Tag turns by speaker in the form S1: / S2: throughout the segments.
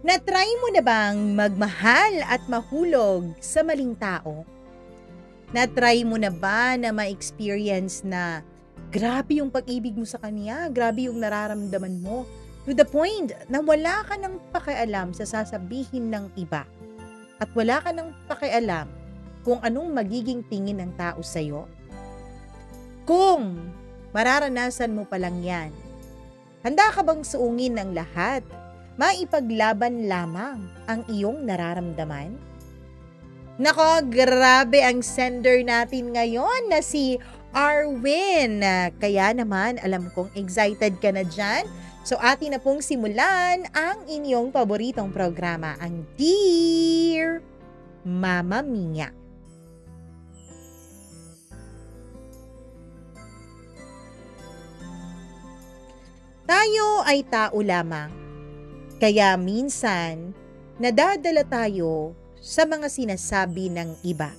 S1: Na-try mo na bang magmahal at mahulog sa maling tao? Na-try mo na ba na ma-experience na grabe yung pag-ibig mo sa kanya, grabe yung nararamdaman mo, to the point na wala ka ng pakialam sa sasabihin ng iba at wala ka ng pakialam kung anong magiging tingin ng tao sa'yo? Kung mararanasan mo pa lang yan, handa ka bang suungin ng lahat? Maipaglaban lamang ang iyong nararamdaman? Nako, grabe ang sender natin ngayon na si Arwin. Kaya naman, alam kong excited ka na dyan. So atin na pong simulan ang inyong paboritong programa, ang Dear Mama Mia. Tayo ay tao lamang. Kaya minsan, nadadala tayo sa mga sinasabi ng iba.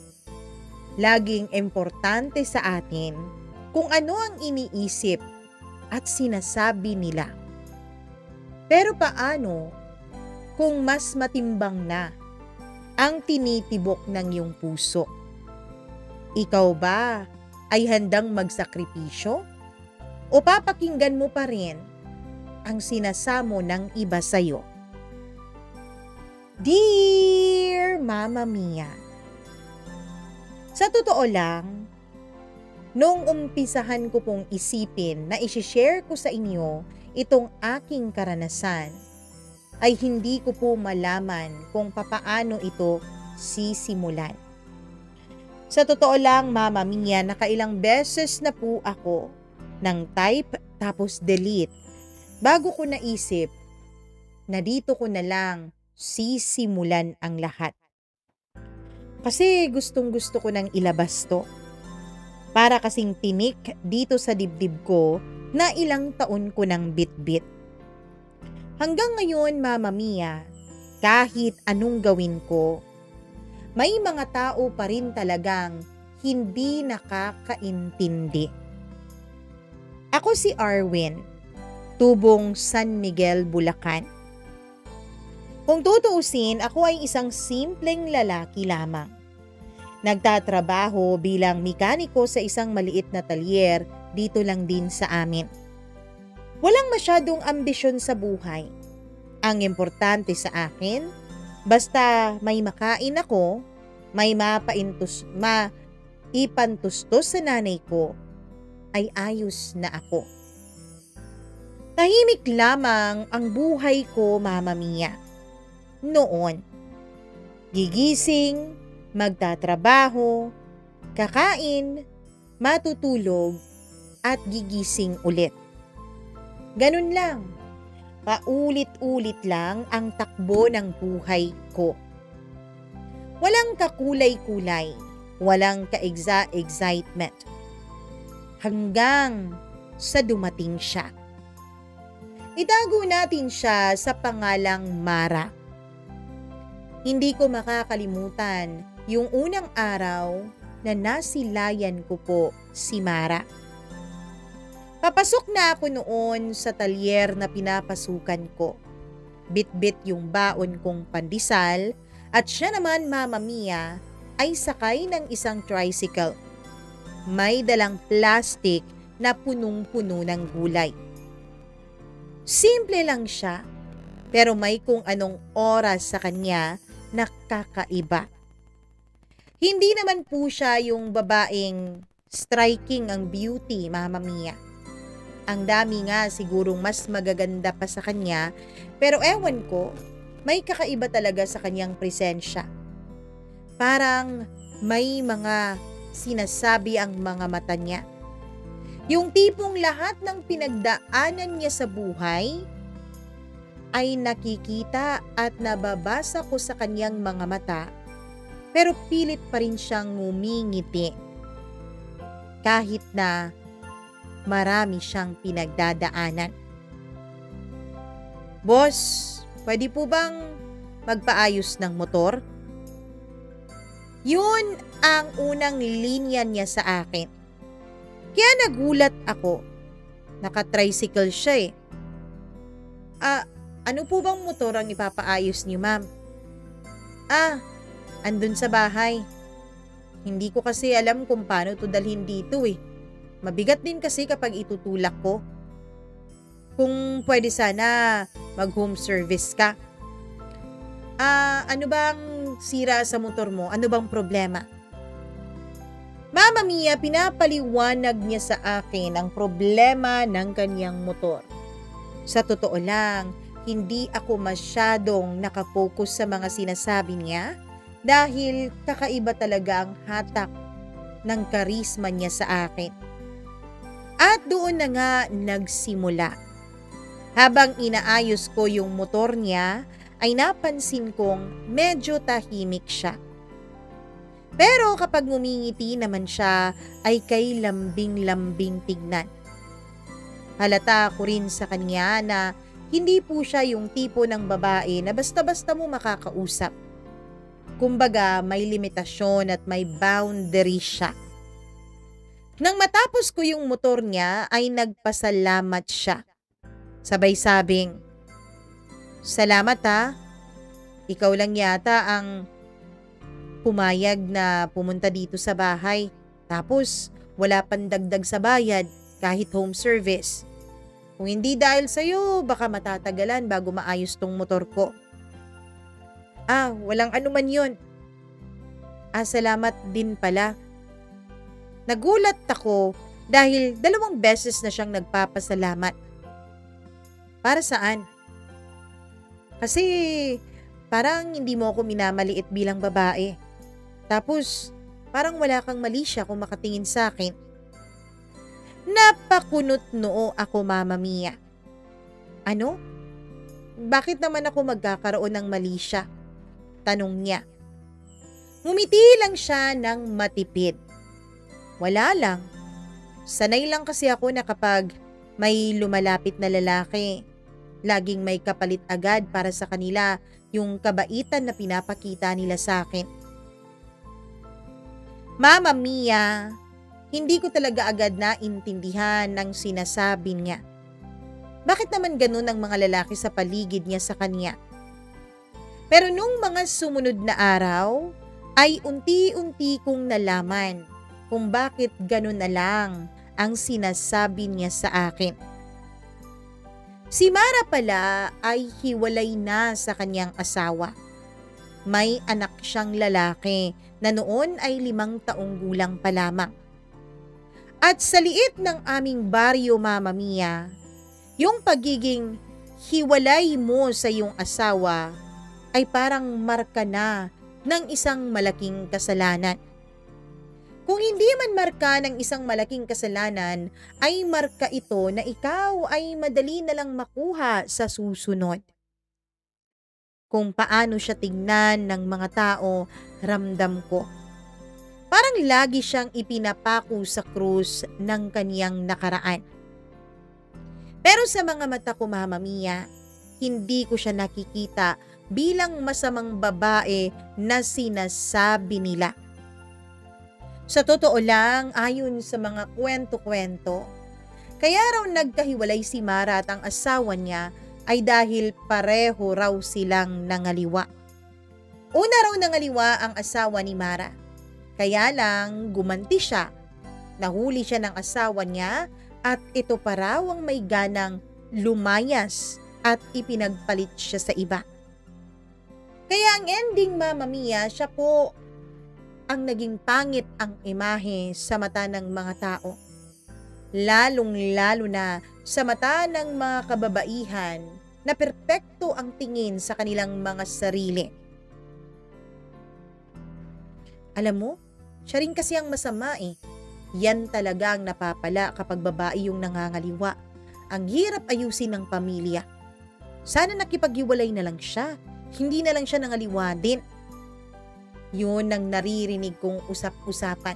S1: Laging importante sa atin kung ano ang iniisip at sinasabi nila. Pero paano kung mas matimbang na ang tinitibok ng iyong puso? Ikaw ba ay handang magsakripisyo? O papakinggan mo pa rin ang sinasamo ng iba sa'yo? Dear Mama Mia, sa totoo lang, nung umpisahan ko pong isipin na isishare ko sa inyo itong aking karanasan, ay hindi ko po malaman kung papaano ito sisimulan. Sa totoo lang, Mama Mia, nakailang beses na po ako ng type tapos delete bago ko naisip na dito ko na lang sisimulan ang lahat. Kasi gustong-gusto ko nang ilabas to. Para kasing tinik dito sa dibdib ko na ilang taon ko nang bitbit. Hanggang ngayon, Mama Mia, kahit anong gawin ko, may mga tao pa rin talagang hindi nakakaintindi. Ako si Arwin, tubong San Miguel, Bulacan. Kung tutuusin, ako ay isang simpleng lalaki lamang. Nagtatrabaho bilang mekaniko sa isang maliit na talyer dito lang din sa amin. Walang masyadong ambisyon sa buhay. Ang importante sa akin, basta may makain ako, may maipantustos sa nanay ko, ay ayos na ako. Tahimik lamang ang buhay ko, Mama Mia. Noon, gigising, magtatrabaho, kakain, matutulog, at gigising ulit. Ganun lang. Paulit-ulit lang ang takbo ng buhay ko. Walang kakulay-kulay, walang ka-excitement. Hanggang sa dumating siya. Itago natin siya sa pangalang Mara. Hindi ko makakalimutan yung unang araw na nasilayan ko po si Mara. Papasok na ako noon sa talyer na pinapasukan ko. Bit-bit yung baon kong pandesal at siya naman, Mama Mia, ay sakay ng isang tricycle. May dalang plastic na punong-puno ng gulay. Simple lang siya, pero may kung anong oras sa kanya na kakaiba. Hindi naman po siya yung babaeng striking ang beauty, Mama Mia. Ang dami nga sigurong mas magaganda pa sa kanya, pero ewan ko, may kakaiba talaga sa kanyang presensya. Parang may mga sinasabi ang mga mata niya. Yung tipong lahat ng pinagdaanan niya sa buhay ay nakikita at nababasa ko sa kanyang mga mata, pero pilit pa rin siyang ngumingiti. Kahit na marami siyang pinagdadaanan. Boss, pwede po bang magpaayos ng motor? Yun ang unang linya niya sa akin. Kaya nagulat ako. Naka-tricycle siya eh. Ano po bang motor ang ipapaayos niyo, ma'am? Ah, andun sa bahay. Hindi ko kasi alam kung paano to dalhin dito eh. Mabigat din kasi kapag itutulak ko. Kung pwede sana mag-home service ka. Ano bang sira sa motor mo? Ano bang problema? Mama Mia, pinapaliwanag niya sa akin ang problema ng kanyang motor. Sa totoo lang, hindi ako masyadong nakapokus sa mga sinasabi niya dahil kakaiba talaga ang hatak ng karisma niya sa akin. At doon na nga nagsimula. Habang inaayos ko yung motor niya, ay napansin kong medyo tahimik siya. Pero kapag ngumingiti naman siya, ay kay lambing-lambing tignan. Halata ko rin sa kanya na hindi po siya yung tipo ng babae na basta-basta mo makakausap. Kumbaga may limitasyon at may boundary siya. Nang matapos ko yung motor niya ay nagpasalamat siya. Sabay sabing, "Salamat ha, ikaw lang yata ang pumayag na pumunta dito sa bahay. Tapos wala pang dagdag sa bayad kahit home service. Kung hindi dahil sa'yo, baka matatagalan bago maayos tong motor ko." Walang anuman yun. Salamat din pala. Nagulat ako dahil 2 beses na siyang nagpapasalamat. Para saan? Kasi parang hindi mo ako minamaliit bilang babae. Tapos parang wala kang mali siya kung makatingin sa akin. Napakunot noo ako, Mama Mia. Ano? Bakit naman ako magkakaroon ng mali siya? Tanong niya. Ngumiti lang siya ng matipid. Wala lang. Sanay lang kasi ako na kapag may lumalapit na lalaki, laging may kapalit agad para sa kanila yung kabaitan na pinapakita nila sa akin. Mama Mia, hindi ko talaga agad naintindihan ng sinasabi niya. Bakit naman ganun ang mga lalaki sa paligid niya sa kanya? Pero nung mga sumunod na araw, ay unti-unti kong nalaman kung bakit ganun na lang ang sinasabi niya sa akin. Si Mara pala ay hiwalay na sa kanyang asawa. May anak siyang lalaki na noon ay 5 taong gulang pa lamang. At sa liit ng aming baryo, Mama Mia, yung pagiging hiwalay mo sa iyong asawa ay parang marka na ng isang malaking kasalanan. Kung hindi man marka ng isang malaking kasalanan, ay marka ito na ikaw ay madali na lang makuha sa susunod. Kung paano siya tignan ng mga tao, ramdam ko. Parang lagi siyang ipinapako sa krus ng kaniyang nakaraan. Pero sa mga mata ko, Mama Mia, hindi ko siya nakikita bilang masamang babae na sinasabi nila. Sa totoo lang, ayon sa mga kwento-kwento, kaya raw nagkahiwalay si Mara at ang asawa niya ay dahil pareho raw silang nangaliwa. Una raw nangaliwa ang asawa ni Mara. Kaya lang gumanti siya. Nahuli siya ng asawa niya at ito pa raw ang may ganang lumayas at ipinagpalit siya sa iba. Kaya ang ending, Mama Mia, siya po ang naging pangit ang imahe sa mata ng mga tao. Lalong-lalo na sa mata ng mga kababaihan na perpekto ang tingin sa kanilang mga sarili. Alam mo, siya rin kasi ang masama eh. Yan talaga ang napapala kapag babae yung nangangaliwa. Ang hirap ayusin ng pamilya. Sana nakipaghiwalay na lang siya. Hindi na lang siya nangaliwa din. Yun ang naririnig kong usap-usapan.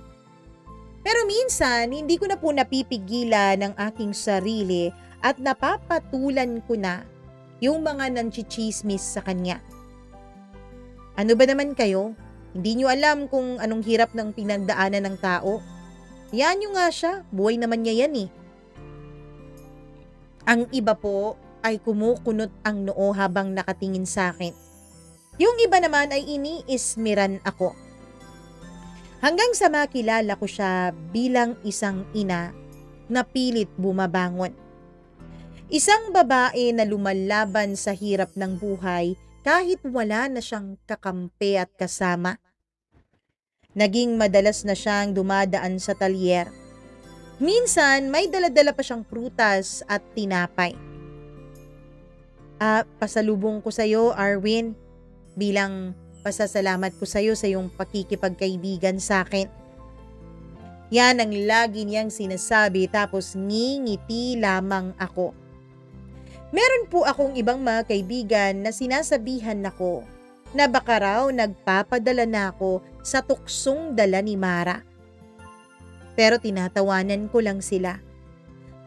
S1: Pero minsan, hindi ko na po napipigilan ng aking sarili at napapatulan ko na yung mga nanchichismis sa kanya. Ano ba naman kayo? Hindi nyo alam kung anong hirap ng pinagdaanan ng tao. Yan nyo nga siya, buhay naman niya yan eh. Ang iba po, ay kumukunot ang noo habang nakatingin sa akin. Yung iba naman ay iniismiran ako. Hanggang sa makilala ko siya bilang isang ina na pilit bumabangon. Isang babae na lumalaban sa hirap ng buhay kahit wala na siyang kakampi at kasama. Naging madalas na siyang dumadaan sa talyer. Minsan may daladala pa siyang prutas at tinapay. Pasalubong ko sa iyo, Arwin, bilang pasasalamat ko sa iyo sa iyong pakikipagkaibigan sa akin. Yan ang lagi niyang sinasabi tapos ngingiti lamang ako. Meron po akong ibang mga kaibigan na sinasabihan ako na baka raw nagpapadala na ako sa tuksong dala ni Mara. Pero tinatawanan ko lang sila.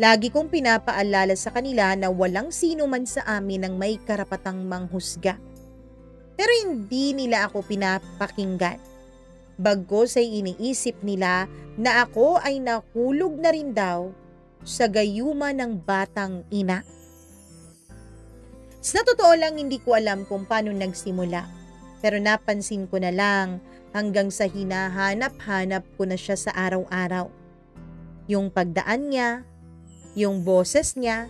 S1: Lagi kong pinapaalala sa kanila na walang sino man sa amin ang may karapatang manghusga. Pero hindi nila ako pinapakinggan. Bagkus ay iniisip nila na ako ay nahulog na rin daw sa gayuma ng batang ina. Sa totoo lang hindi ko alam kung paano nagsimula. Pero napansin ko na lang hanggang sa hinahanap-hanap ko na siya sa araw-araw. Yung pagdaan niya, yung boses niya,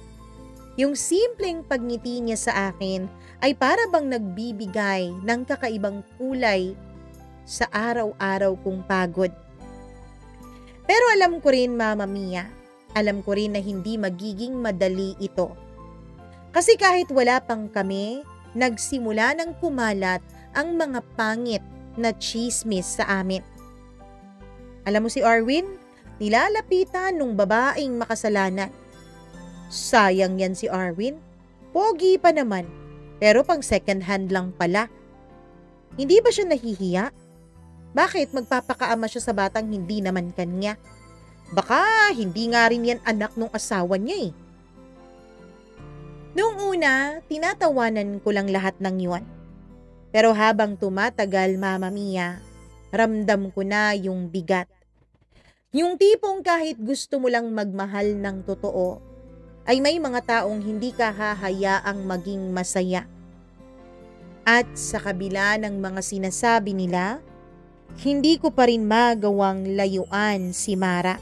S1: yung simpleng pagngiti niya sa akin ay para bang nagbibigay ng kakaibang kulay sa araw-araw kong pagod. Pero alam ko rin, Mama Mia, alam ko rin na hindi magiging madali ito. Kasi kahit wala pang kami, nagsimula ng kumalat ang mga pangit na tsismis sa amin. Alam mo si Arwin, nilalapitan nung babaeng makasalanan. Sayang yan si Arwin. Pogi pa naman, pero pang second hand lang pala. Hindi ba siya nahihiya? Bakit magpapakaama siya sa batang hindi naman kanya? Baka hindi nga rin yan anak nung asawa niya eh. Noong una, tinatawanan ko lang lahat ng yun. Pero habang tumatagal, Mama Mia, ramdam ko na yung bigat. Yung tipong kahit gusto mo lang magmahal ng totoo, ay may mga taong hindi ka hahayaang maging masaya. At sa kabila ng mga sinasabi nila, hindi ko pa rin magawang layuan si Mara.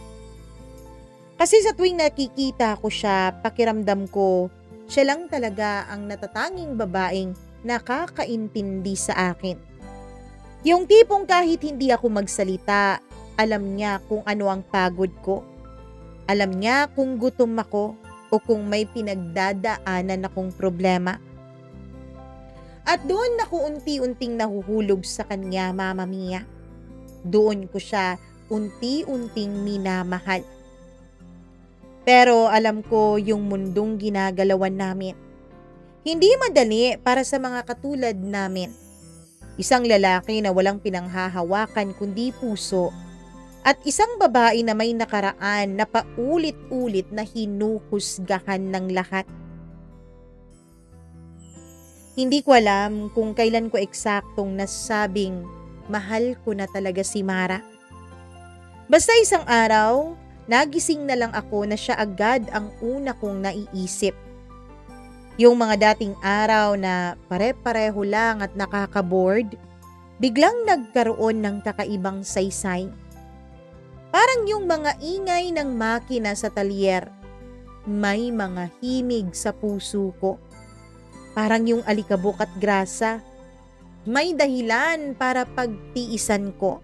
S1: Kasi sa tuwing nakikita ko siya, pakiramdam ko, siya lang talaga ang natatanging babaeng nakakaintindi sa akin. Yung tipong kahit hindi ako magsalita, alam niya kung ano ang pagod ko. Alam niya kung gutom ako o kung may pinagdadaanan akong problema. At doon ako unti-unting nahuhulog sa kanya, Mama Mia. Doon ko siya unti-unting minamahal. Pero alam ko yung mundong ginagalawan namin. Hindi madali para sa mga katulad namin. Isang lalaki na walang pinanghahawakan kundi puso at isang babae na may nakaraan na paulit-ulit na hinuhusgahan ng lahat. Hindi ko alam kung kailan ko eksaktong nasabing mahal ko na talaga si Mara. Basta isang araw, nagising na lang ako na siya agad ang una kong naiisip. Yung mga dating araw na pare-pareho lang at nakaka-bored, biglang nagkaroon ng kakaibang saysay. Parang yung mga ingay ng makina sa talyer, may mga himig sa puso ko. Parang yung alikabok at grasa, may dahilan para pagtiisan ko.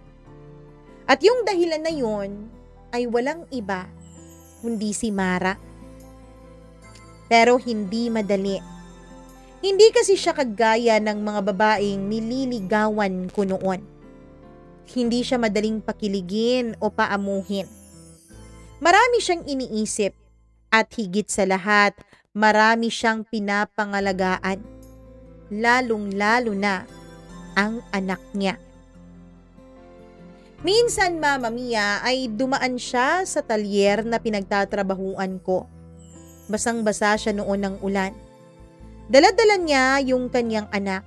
S1: At yung dahilan na yon ay walang iba kundi si Mara. Pero hindi madali. Hindi kasi siya kagaya ng mga babaeng nililigawan ko noon. Hindi siya madaling pakiligin o paamuhin. Marami siyang iniisip at higit sa lahat, marami siyang pinapangalagaan. Lalong-lalo na ang anak niya. Minsan, Mama Mia, ay dumaan siya sa talyer na pinagtatrabahuan ko. Basang-basa siya noon ng ulan. Dala-dala niya yung kanyang anak.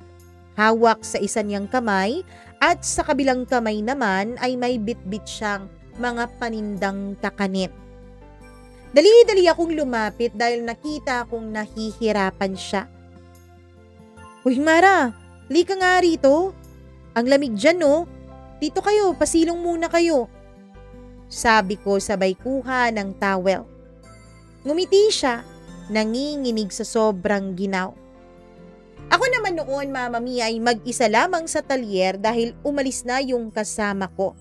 S1: Hawak sa isa niyang kamay at sa kabilang kamay naman ay may bitbit siyang mga panindang kakanin. Dali-dali akong lumapit dahil nakita akong nahihirapan siya. Uy Mara, lika nga rito. Ang lamig dyan no. Dito kayo, pasilong muna kayo. Sabi ko sabay kuha ng towel. Ngumiti siya, nanginginig sa sobrang ginaw. Ako naman noon, Mama Mia, ay mag-isa lamang sa talyer dahil umalis na yung kasama ko.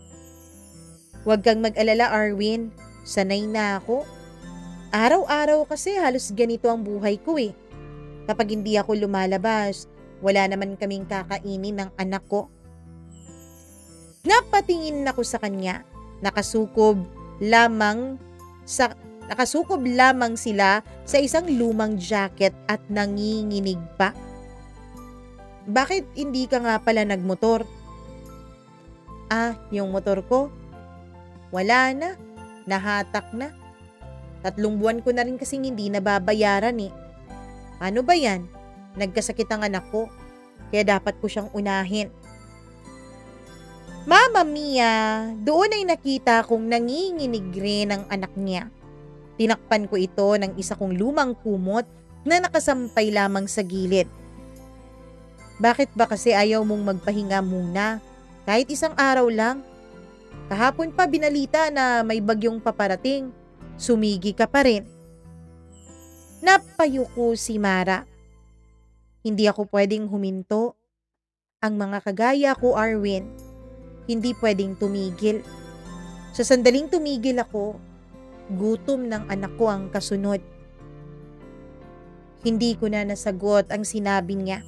S1: Huwag kang mag-alala, Arwin. Sanay na ako. Araw-araw kasi halos ganito ang buhay ko eh. Kapag hindi ako lumalabas, wala naman kaming kakainin ng anak ko. Napatingin ako sa kanya. Nakasukob lamang sila sa isang lumang jacket at nanginginig pa. Bakit hindi ka nga pala nagmotor? Yung motor ko? Wala na. Nahatak na. 3 buwan ko na rin kasing hindi nababayaran eh. Ano ba yan? Nagkasakit ang anak ko. Kaya dapat ko siyang unahin. Mama Mia, doon ay nakita kong nanginginig rin ang anak niya. Tinakpan ko ito ng isa kong lumang kumot na nakasampay lamang sa gilid. Bakit ba kasi ayaw mong magpahinga muna? Kahit isang araw lang. Kahapon pa binalita na may bagyong paparating. Sumigi ka pa rin. Napayuko si Mara. Hindi ako pwedeng huminto. Ang mga kagaya ko, Arwin, hindi pwedeng tumigil. Sa sandaling tumigil ako, gutom ng anak ko ang kasunod. Hindi ko na nasagot ang sinabi niya.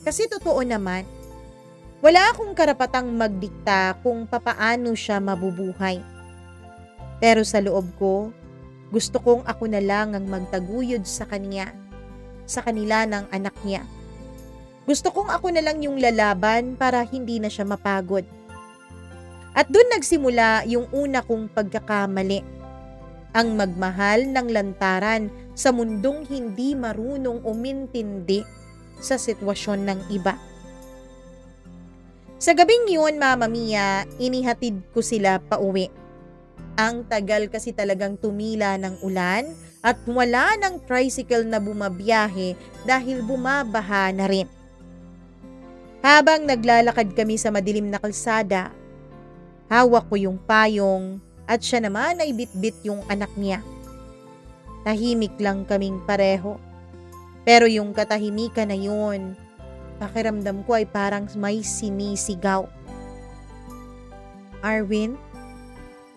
S1: Kasi totoo naman, wala akong karapatang magdikta kung papaano siya mabubuhay. Pero sa loob ko, gusto kong ako na lang ang magtaguyod sa kanya, sa kanila ng anak niya. Gusto kong ako na lang yung lalaban para hindi na siya mapagod. At doon nagsimula yung una kong pagkakamali. Ang magmahal ng lantaran sa mundong hindi marunong umintindi sa sitwasyon ng iba. Sa gabing yun, Mama Mia, inihatid ko sila pauwi. Ang tagal kasi talagang tumila ng ulan at wala ng tricycle na bumabiyahe dahil bumabaha na rin. Habang naglalakad kami sa madilim na kalsada, hawak ko yung payong at siya naman ay bitbit yung anak niya. Tahimik lang kaming pareho. Pero yung katahimikan na yun, pakiramdam ko ay parang may sinisigaw. Arwin,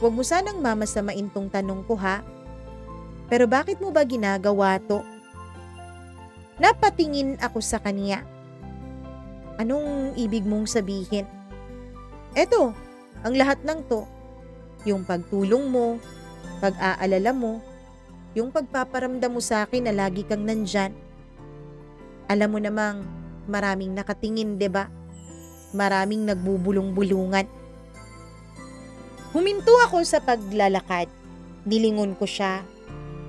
S1: huwag mo sanang mamasamain tong tanong ko ha. Pero bakit mo ba ginagawa to? Napatingin ako sa kanya. Anong ibig mong sabihin? Eto, ang lahat ng to. Yung pagtulong mo, pag-aalala mo, yung pagpaparamdam mo sa akin na lagi kang nandyan. Alam mo namang maraming nakatingin, 'di ba? Maraming nagbubulong-bulungan. Huminto ako sa paglalakad. Nilingon ko siya.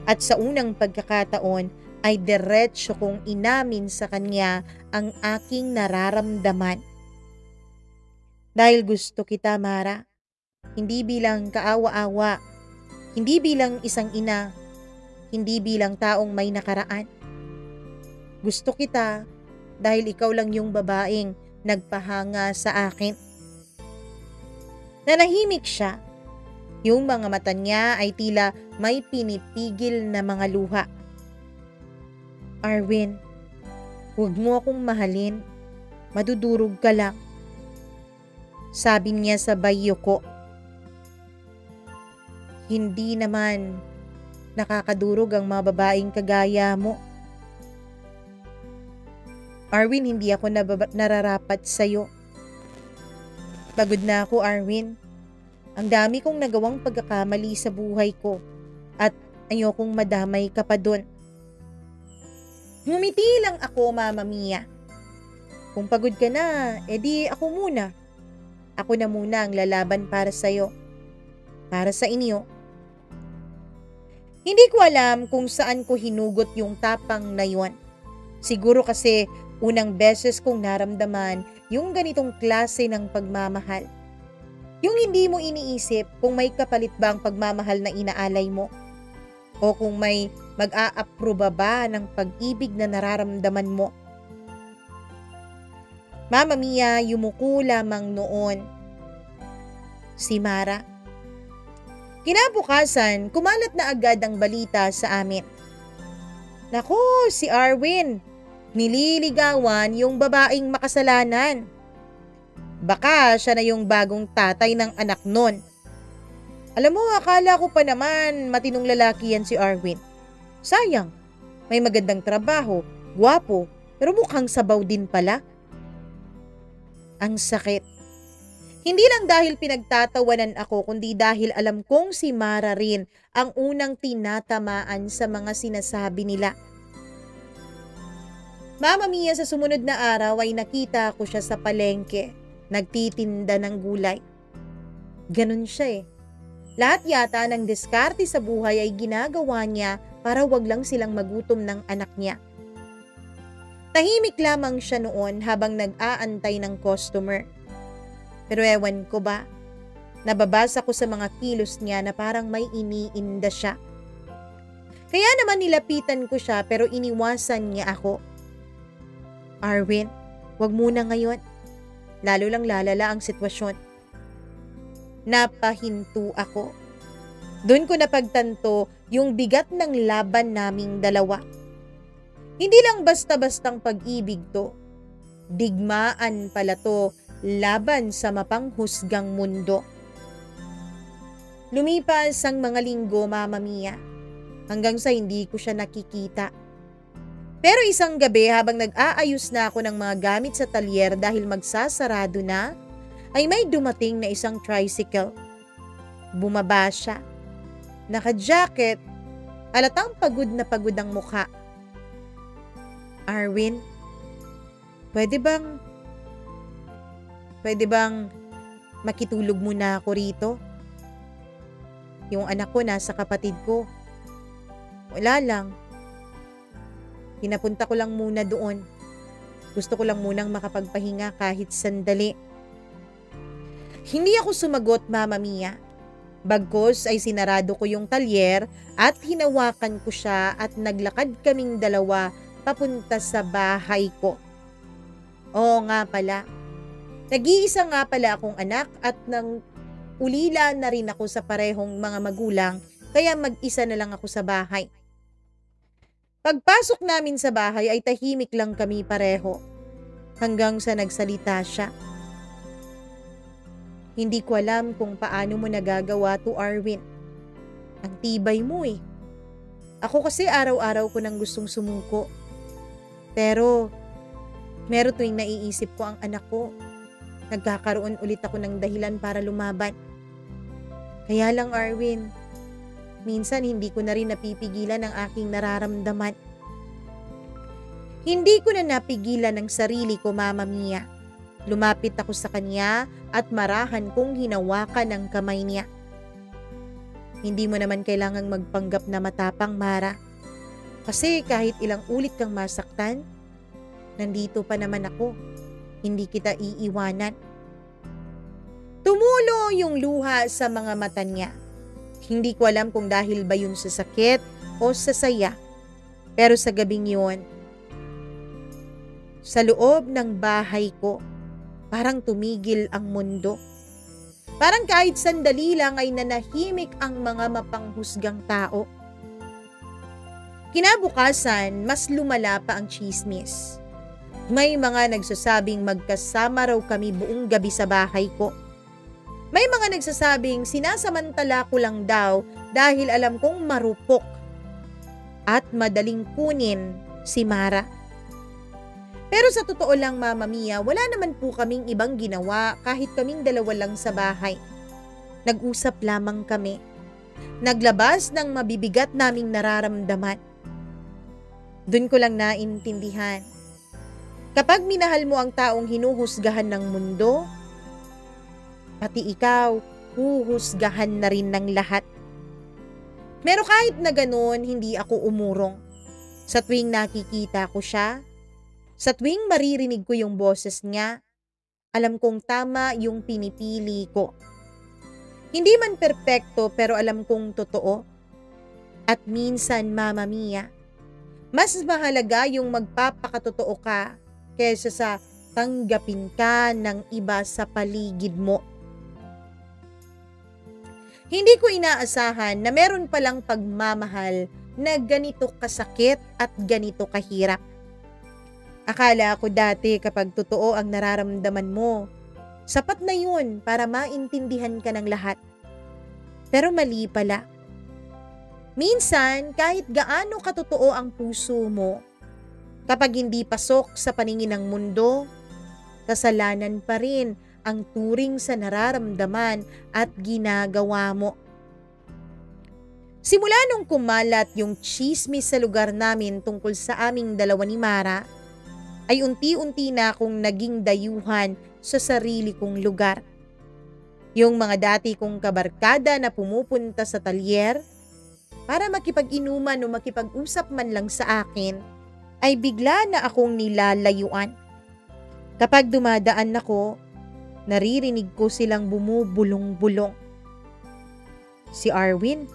S1: At sa unang pagkakataon ay diretso kong inamin sa kanya ang aking nararamdaman. Dahil gusto kita, Mara. Hindi bilang kaawa-awa. Hindi bilang isang ina. Hindi bilang taong may nakaraan. Gusto kita dahil ikaw lang yung babaeng nagpahanga sa akin. Nanahimik siya. Yung mga mata niya ay tila may pinipigil na mga luha. Arwin, huwag mo akong mahalin. Madudurog ka lang. Sabi niya sabay yuko. Hindi naman nakakadurog ang mga babaeng kagaya mo. Arwin, hindi ako nararapat sa'yo. Pagod na ako, Arwin. Ang dami kong nagawang pagkakamali sa buhay ko at ayokong madamay ka pa dun. Ngumiti lang ako, Mama Mia. Kung pagod ka na, edi ako muna. Ako na muna ang lalaban para sa'yo. Para sa inyo. Hindi ko alam kung saan ko hinugot yung tapang na yun. Siguro kasi unang beses kong naramdaman yung ganitong klase ng pagmamahal. Yung hindi mo iniisip kung may kapalit ba ang pagmamahal na inaalay mo. O kung may mag-aaproba ba ng pag-ibig na nararamdaman mo? Mama Mia, yumuko lamang noon si Mara. Kinabukasan, kumalat na agad ang balita sa amin. Naku, si Arwin, nililigawan yung babaeng makasalanan. Baka siya na yung bagong tatay ng anak nun. Alam mo, akala ko pa naman matinong lalaki yan si Arwin. Sayang, may magandang trabaho, gwapo, pero mukhang sabaw din pala. Ang sakit. Hindi lang dahil pinagtatawanan ako, kundi dahil alam kong si Mara rin ang unang tinatamaan sa mga sinasabi nila. Mama Mia, sa sumunod na araw ay nakita ko siya sa palengke, nagtitinda ng gulay. Ganun siya eh. Lahat yata ng diskarte sa buhay ay ginagawa niya para wag lang silang magutom ng anak niya. Tahimik lamang siya noon habang nag-aantay ng customer. Pero ewan ko ba, nababasa ko sa mga kilos niya na parang may iniinda siya. Kaya naman nilapitan ko siya pero iniwasan niya ako. Arwin, wag muna ngayon. Lalo lang lalala ang sitwasyon. Napahinto ako. Doon ko napagtanto yung bigat ng laban naming dalawa. Hindi lang basta-bastang pag-ibig to. Digmaan pala to, laban sa mapanghusgang mundo. Lumipas ang mga linggo, Mama Mia, hanggang sa hindi ko siya nakikita. Pero isang gabi habang nag-aayos na ako ng mga gamit sa talyer dahil magsasarado na, ay may dumating na isang tricycle. Bumaba siya. Naka-jacket, halatang pagod na pagod ang mukha. Arwin, Pwede bang makitulog muna ako rito? Yung anak ko nasa kapatid ko. Wala lang. Pinapunta ko lang muna doon. Gusto ko lang munang makapagpahinga kahit sandali. Hindi ako sumagot, Mama Mia. Bagkus ay sinarado ko yung talyer at hinawakan ko siya at naglakad kaming dalawa papunta sa bahay ko. Oo nga pala. Nag-iisa nga pala akong anak at nang ulila na rin ako sa parehong mga magulang kaya mag-isa na lang ako sa bahay. Pagpasok namin sa bahay ay tahimik lang kami pareho hanggang sa nagsalita siya. Hindi ko alam kung paano mo nagagawa to, Arwin. Ang tibay mo eh. Ako kasi araw-araw ko nang gustong sumuko. Pero meron tuwing naiisip ko ang anak ko. Nagkakaroon ulit ako ng dahilan para lumaban. Kaya lang, Arwin, minsan hindi ko na rin napipigilan ang aking nararamdaman. Hindi ko na napigilan ang sarili ko, Mama Mia. Lumapit ako sa kanya at marahan kong hinawakan ang kamay niya. Hindi mo naman kailangang magpanggap na matapang, Mara. Kasi kahit ilang ulit kang masaktan, nandito pa naman ako. Hindi kita iiwanan. Tumulo yung luha sa mga mata niya. Hindi ko alam kung dahil ba yun sa sakit o sa saya. Pero sa gabing yun, sa loob ng bahay ko, parang tumigil ang mundo. Parang kahit sandali lang ay nanahimik ang mga mapanghusgang tao. Kinabukasan, mas lumala pa ang tsismis. May mga nagsasabing magkasama raw kami buong gabi sa bahay ko. May mga nagsasabing sinasamantala ko lang daw dahil alam kong marupok at madaling kunin si Mara. Pero sa totoo lang, Mama Mia, wala naman po kaming ibang ginawa kahit kaming dalawa lang sa bahay. Nag-usap lamang kami. Naglabas ng mabibigat naming nararamdaman. Doon ko lang naintindihan. Kapag minahal mo ang taong hinuhusgahan ng mundo, pati ikaw, huhusgahan na rin ng lahat. Pero kahit na ganoon, hindi ako umurong. Sa tuwing nakikita ko siya, sa tuwing maririnig ko yung boses niya, alam kong tama yung pinipili ko. Hindi man perpekto pero alam kong totoo. At minsan, Mama Mia, mas mahalaga yung magpapakatotoo ka kaysa sa tanggapin ka ng iba sa paligid mo. Hindi ko inaasahan na meron palang pagmamahal na ganito kasakit at ganito kahirap. Akala ko dati kapag totoo ang nararamdaman mo, sapat na yun para maintindihan ka ng lahat. Pero mali pala. Minsan, kahit gaano katotoo ang puso mo, kapag hindi pasok sa paningin ng mundo, kasalanan pa rin ang turing sa nararamdaman at ginagawa mo. Simula nung kumalat yung tsismis sa lugar namin tungkol sa aming dalawa ni Mara, ay unti-unti na akong naging dayuhan sa sarili kong lugar. Yung mga dati kong kabarkada na pumupunta sa talyer para makipag-inuman o makipag-usap man lang sa akin, ay bigla na akong nilalayuan. Kapag dumadaan ako, naririnig ko silang bumubulong-bulong. Si Arwin,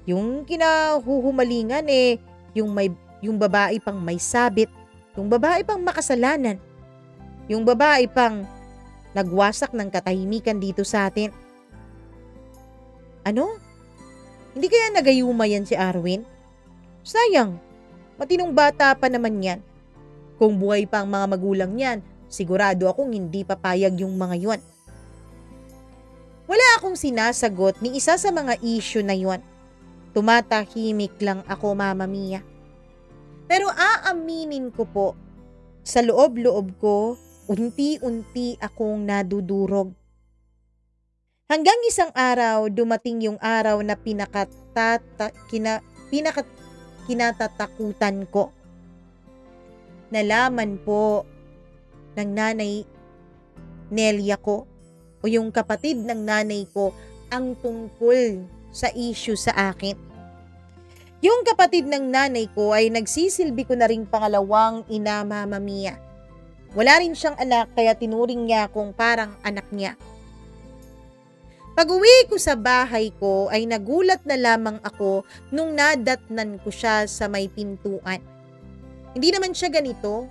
S1: yung kinahuhumalingan yung babae pang may sabit, yung babae pang makasalanan, yung babae pang nagwasak ng katahimikan dito sa atin. Ano? Hindi kaya nagayuma yan si Arwin? Sayang, matinong bata pa naman yan. Kung buhay pa ang mga magulang niyan, sigurado akong hindi papayag yung mga yon. Wala akong sinasagot ni isa sa mga issue na yon. Tumatahimik lang ako, Mama Mia. Pero aaminin ko po, sa loob-loob ko, unti-unti akong nadudurog. Hanggang isang araw, dumating yung araw na kinatatakutan ko. Nalaman po ng nanay Nelia ko o yung kapatid ng nanay ko ang tungkol sa issue sa akin. Yung kapatid ng nanay ko ay nagsisilbi ko na ring pangalawang ina, Mama Mia. Wala rin siyang anak kaya tinuring niya akong parang anak niya. Pag-uwi ko sa bahay ko ay nagulat na lamang ako nung nadatnan ko siya sa may pintuan. Hindi naman siya ganito.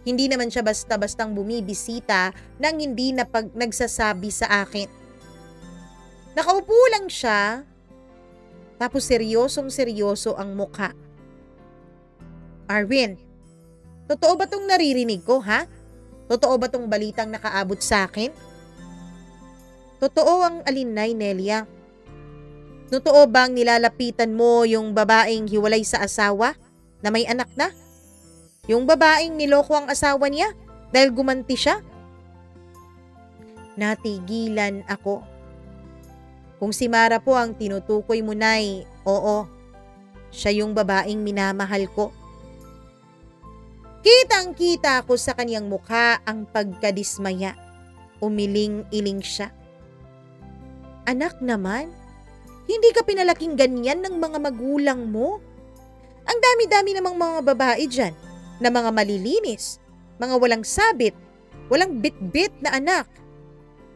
S1: Hindi naman siya basta-bastang bumibisita nang hindi nagsasabi sa akin. Nakaupo lang siya, tapos seryosong-seryoso ang mukha. Arwin, totoo ba tong naririnig ko, ha? Totoo ba tong balitang nakaabot sa akin? Totoo ang alin, Nay Nelia? Totoo bang nilalapitan mo yung babaeng hiwalay sa asawa na may anak na? Yung babaeng niloko ang asawa niya dahil gumanti siya? Natigilan ako. Kung si Mara po ang tinutukoy mo, Nay, oo, siya yung babaeng minamahal ko. Kitang-kita ko sa kanyang mukha ang pagkadismaya. Umiling-iling siya. Anak naman, hindi ka pinalaking ganyan ng mga magulang mo. Ang dami-dami namang mga babae dyan na mga malilinis, mga walang sabit, walang bit-bit na anak.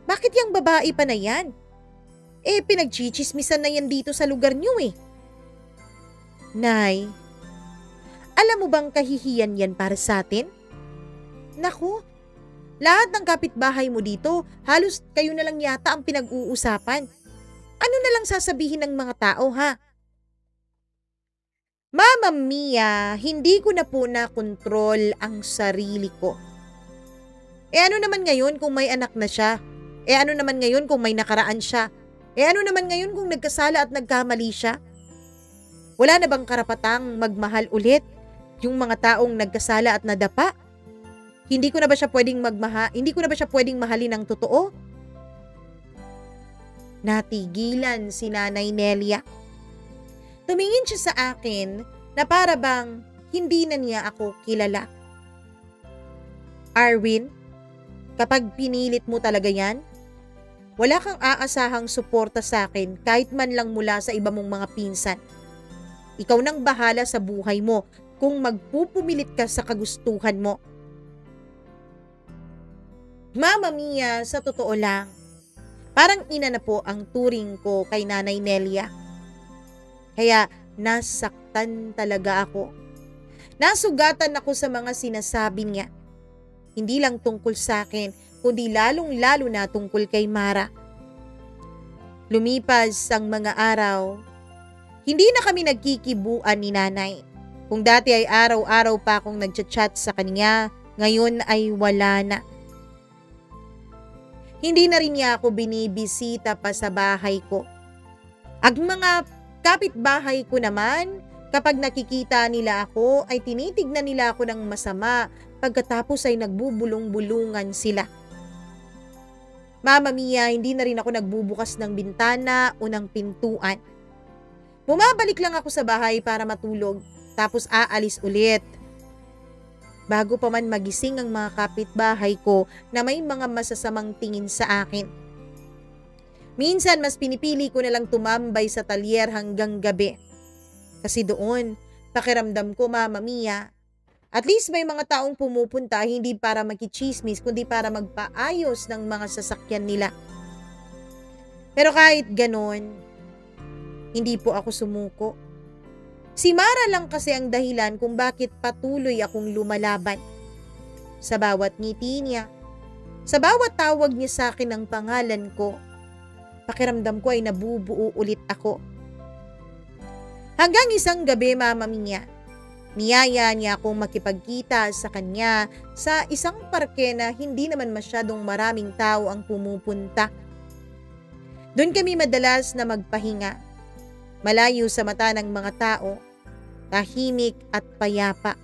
S1: Bakit yung babae pa na yan? Pinagchichismisan na yan dito sa lugar niyo eh. Nay, alam mo bang kahihiyan yan para sa atin? Naku, lahat ng kapitbahay mo dito, halos kayo na lang yata ang pinag-uusapan. Ano na lang sasabihin ng mga tao, ha? Mama Mia, hindi ko na po na-control ang sarili ko. Ano naman ngayon kung may anak na siya? Ano naman ngayon kung may nakaraan siya? Ano naman ngayon kung nagkasala at nagkamali siya? Wala na bang karapatang magmahal ulit yung mga taong nagkasala at nadapa? Hindi ko na ba siya pwedeng mahalin ng totoo? Natigilan si Nanay Nelia. Tumingin siya sa akin na para bang hindi na niya ako kilala. Arwin, kapag pinilit mo talaga yan, wala kang aasahang suporta sa akin kahit man lang mula sa iba mong mga pinsan. Ikaw nang bahala sa buhay mo kung magpupumilit ka sa kagustuhan mo. Mama Mia, sa totoo lang, parang ina na po ang turing ko kay Nanay Nelia. Kaya nasaktan talaga ako. Nasugatan ako sa mga sinasabi niya. Hindi lang tungkol sa akin, kundi lalong-lalo na tungkol kay Mara. Lumipas ang mga araw, hindi na kami nagkikibuan ni nanay. Kung dati ay araw-araw pa akong nagchat-chat sa kanya, ngayon ay wala na. Hindi na rin niya ako binibisita pa sa bahay ko. Ang mga kapitbahay ko naman, kapag nakikita nila ako, ay tinitignan nila ako ng masama, pagkatapos ay nagbubulong-bulungan sila. Mama Mia, hindi na rin ako nagbubukas ng bintana o ng pintuan. Bumabalik lang ako sa bahay para matulog, tapos aalis ulit. Bago pa man magising ang mga kapitbahay ko na may mga masasamang tingin sa akin. Minsan mas pinipili ko na lang tumambay sa talyer hanggang gabi. Kasi doon, pakiramdam ko, Mama Mia, at least may mga taong pumupunta hindi para makichismis kundi para magpaayos ng mga sasakyan nila. Pero kahit ganon, hindi po ako sumuko. Si Mara lang kasi ang dahilan kung bakit patuloy akong lumalaban. Sa bawat ngiti niya, sa bawat tawag niya sa akin ng pangalan ko, pakiramdam ko ay nabubuo ulit ako. Hanggang isang gabi, Mama Mia, niyaya niya akong makipagkita sa kanya sa isang parke na hindi naman masyadong maraming tao ang pumupunta. Doon kami madalas na magpahinga, malayo sa mata ng mga tao, tahimik at payapa.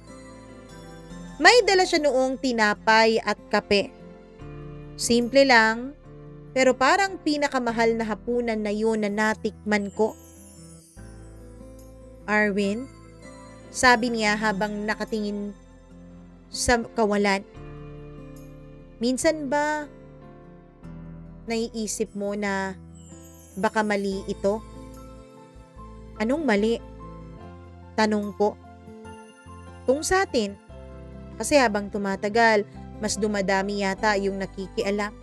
S1: May dala siya noong tinapay at kape. Simple lang, pero parang pinakamahal na hapunan na yun na natikman ko. Arwin, sabi niya habang nakatingin sa kawalan. Minsan ba naiisip mo na baka mali ito? Anong mali? Tanong ko. Tung sa atin. Kasi habang tumatagal, mas dumadami yata yung nakikialam.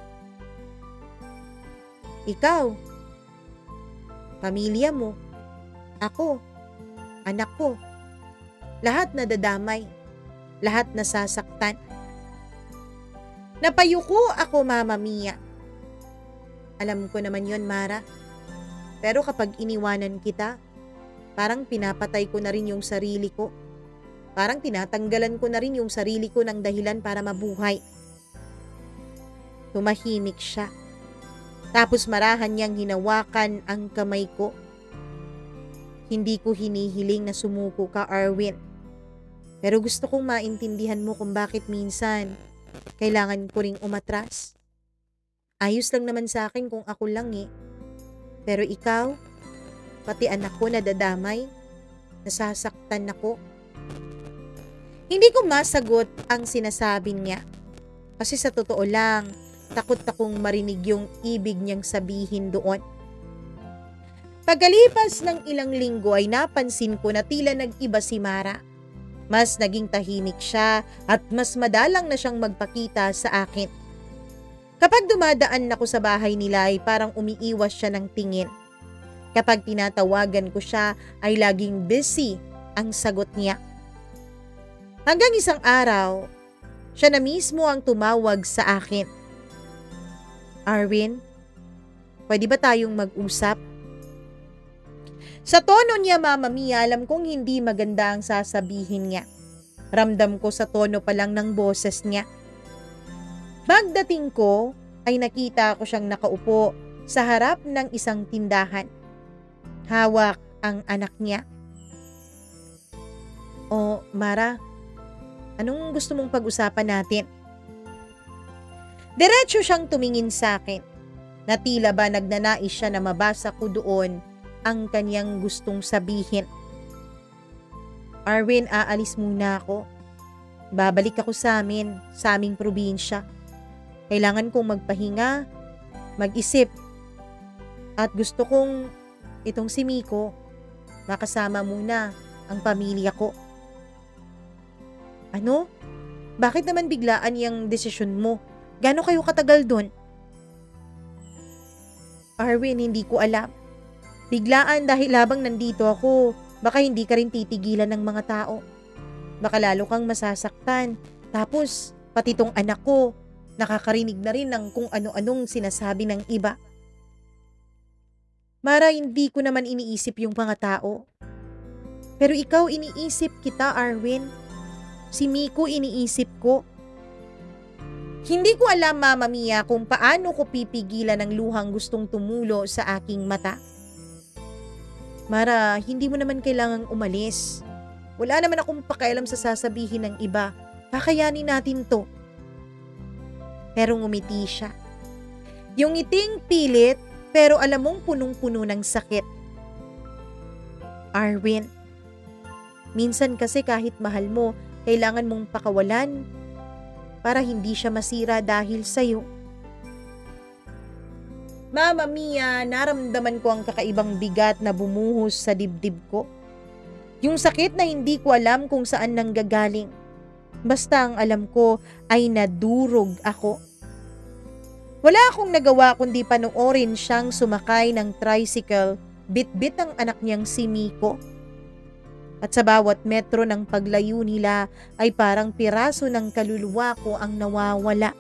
S1: Ikaw, pamilya mo, ako, anak ko, lahat nadadamay, lahat nasasaktan. Napayuko ako, Mama Mia. Alam ko naman yon, Mara. Pero kapag iniwanan kita, parang pinapatay ko na rin yung sarili ko. Parang tinatanggalan ko na rin yung sarili ko ng dahilan para mabuhay. Tumahimik siya. Tapos marahan niyang hinawakan ang kamay ko. Hindi ko hinihiling na sumuko ka, Arwin. Pero gusto kong maintindihan mo kung bakit minsan kailangan ko ring umatras. Ayos lang naman sa akin kung ako lang eh. Pero ikaw, pati anak ko nadadamay, nasasaktan ako. Hindi ko masagot ang sinasabi niya. Kasi sa totoo lang, takot akong marinig yung ibig niyang sabihin doon. Pagkalipas ng ilang linggo ay napansin ko na tila nag-iba si Mara. Mas naging tahimik siya at mas madalang na siyang magpakita sa akin. Kapag dumadaan ako sa bahay nila ay parang umiiwas siya ng tingin. Kapag tinatawagan ko siya ay laging busy ang sagot niya. Hanggang isang araw, siya na mismo ang tumawag sa akin. Arwin, pwede ba tayong mag-usap? Sa tono niya, Mama Mia, alam kong hindi maganda ang sasabihin niya. Ramdam ko sa tono pa lang ng boses niya. Pagdating ko, ay nakita ko siyang nakaupo sa harap ng isang tindahan. Hawak ang anak niya. O, Mara, anong gusto mong pag-usapan natin? Diretso siyang tumingin sa akin, na tila ba nagnanais siya na mabasa ko doon ang kanyang gustong sabihin. Arwin, aalis muna ako. Babalik ako sa aming probinsya. Kailangan kong magpahinga, mag-isip. At gusto kong itong si Miko, makasama muna ang pamilya ko. Ano? Bakit naman biglaan yung desisyon mo? Gaano kayo katagal dun? Arwin, hindi ko alam. Biglaan dahil habang nandito ako, Baka hindi ka rin titigilan ng mga tao. Baka lalo kang masasaktan. Tapos, pati tong anak ko, nakakarinig na rin ng kung ano-anong sinasabi ng iba. Mara, hindi ko naman iniisip yung mga tao. Pero ikaw iniisip kita, Arwin. Si Miko iniisip ko. Hindi ko alam, Mama Mia, kung paano ko pipigilan ang luhang gustong tumulo sa aking mata. Mara, hindi mo naman kailangang umalis. Wala naman akong pakialam sa sasabihin ng iba. Kakayanin natin to. Pero ngumiti siya. Yung ngiting pilit, pero alam mong punong-puno ng sakit. Arwin, minsan kasi kahit mahal mo, kailangan mong pakawalan para hindi siya masira dahil sa'yo. Mama Mia, naramdaman ko ang kakaibang bigat na bumuhos sa dibdib ko. Yung sakit na hindi ko alam kung saan nanggagaling. Basta ang alam ko ay nadurog ako. Wala akong nagawa kundi panoorin siyang sumakay ng tricycle, bit-bit ang anak niyang si Miko. At sa bawat metro ng paglayo nila ay parang piraso ng kaluluwa ko ang nawawala.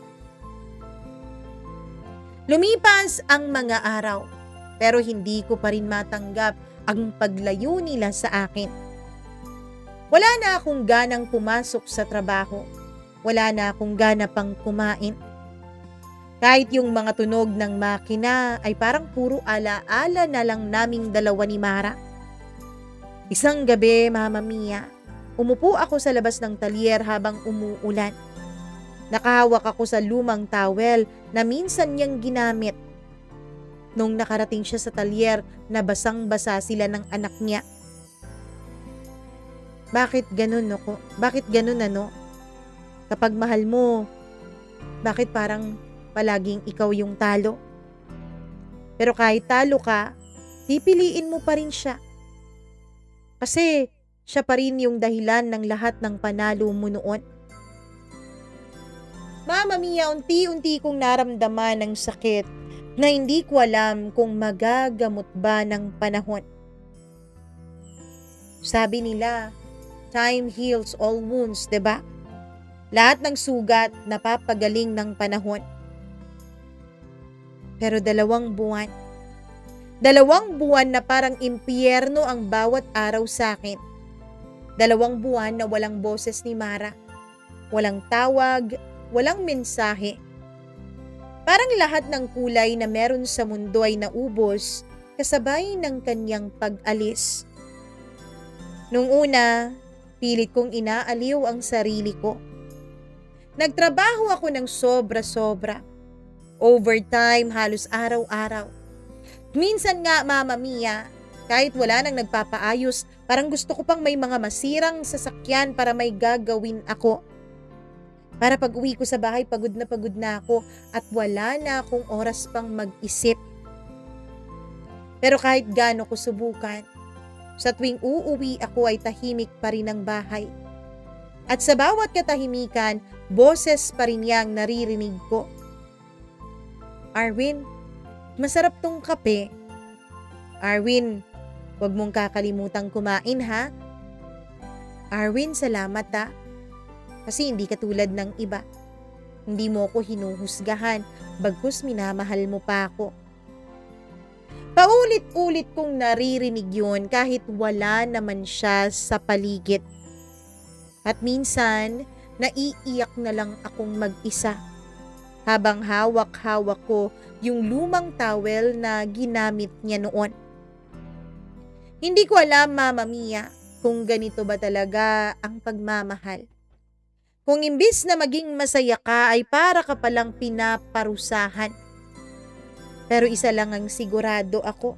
S1: Lumipas ang mga araw, pero hindi ko pa rin matanggap ang paglayo nila sa akin. Wala na akong ganang pumasok sa trabaho. Wala na akong gana pang kumain. Kahit yung mga tunog ng makina ay parang puro ala-ala na lang naming dalawa ni Mara. Isang gabi, Mama Mia, umupo ako sa labas ng talyer habang umuulan. Nakahawak ako sa lumang towel na minsan niyang ginamit. Nung nakarating siya sa talyer, nabasang-basa sila ng anak niya. Bakit ganun, no? Bakit ganun, ano? Kapag mahal mo, bakit parang palaging ikaw yung talo? Pero kahit talo ka, pipiliin mo pa rin siya. Kasi siya pa rin yung dahilan ng lahat ng panalo mo noon. Mama Mia, unti-unti kong naramdaman ang sakit na hindi ko alam kung magagamot ba ng panahon. Sabi nila, time heals all wounds, 'di ba? Lahat ng sugat napapagaling ng panahon. Pero 2 buwan. 2 buwan na parang impyerno ang bawat araw sa akin. 2 buwan na walang boses ni Mara. Walang tawag, walang mensahe. Parang lahat ng kulay na meron sa mundo ay naubos kasabay ng kanyang pag-alis. Nung una, pilit kong inaaliw ang sarili ko. Nagtrabaho ako ng sobra-sobra. Overtime halos araw-araw. Minsan nga, Mama Mia, kahit wala nang nagpapaayos, parang gusto ko pang may mga masirang sasakyan para may gagawin ako. Para pag uwi ko sa bahay, pagod na ako at wala na akong oras pang mag-isip. Pero kahit gaano ko subukan, sa tuwing uuwi ako ay tahimik pa rin ang bahay. At sa bawat katahimikan, boses pa rin niyang naririnig ko. Arwin, masarap tong kape. Arwin, huwag mong kakalimutang kumain, ha? Arwin, salamat, ha? Kasi hindi katulad ng iba. Hindi mo ako hinuhusgahan, bagkus minamahal mo pa ako. Paulit-ulit kong naririnig yun kahit wala naman siya sa paligid. At minsan, naiiyak na lang akong mag-isa habang hawak-hawak ko yung lumang towel na ginamit niya noon. Hindi ko alam, Mama Mia, kung ganito ba talaga ang pagmamahal. Kung imbis na maging masaya ka ay para ka palang pinaparusahan. Pero isa lang ang sigurado ako.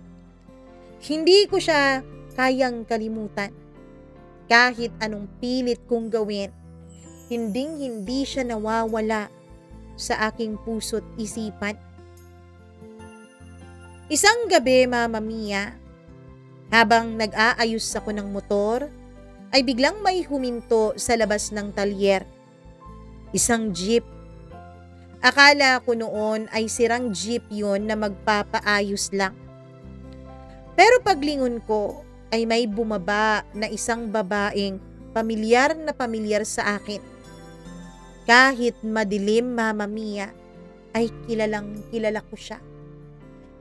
S1: Hindi ko siya kayang kalimutan. Kahit anong pilit kong gawin, hinding-hindi siya nawawala sa aking puso't isipan. Isang gabi, Mama Mia, habang nag-aayos ako ng motor, ay biglang may huminto sa labas ng talyer. Isang jeep. Akala ko noon ay sirang jeep yon na magpapaayos lang. Pero paglingon ko, ay may bumaba na isang babaeng pamilyar sa akin. Kahit madilim, Mama Mia, ay kilalang kilala ko siya.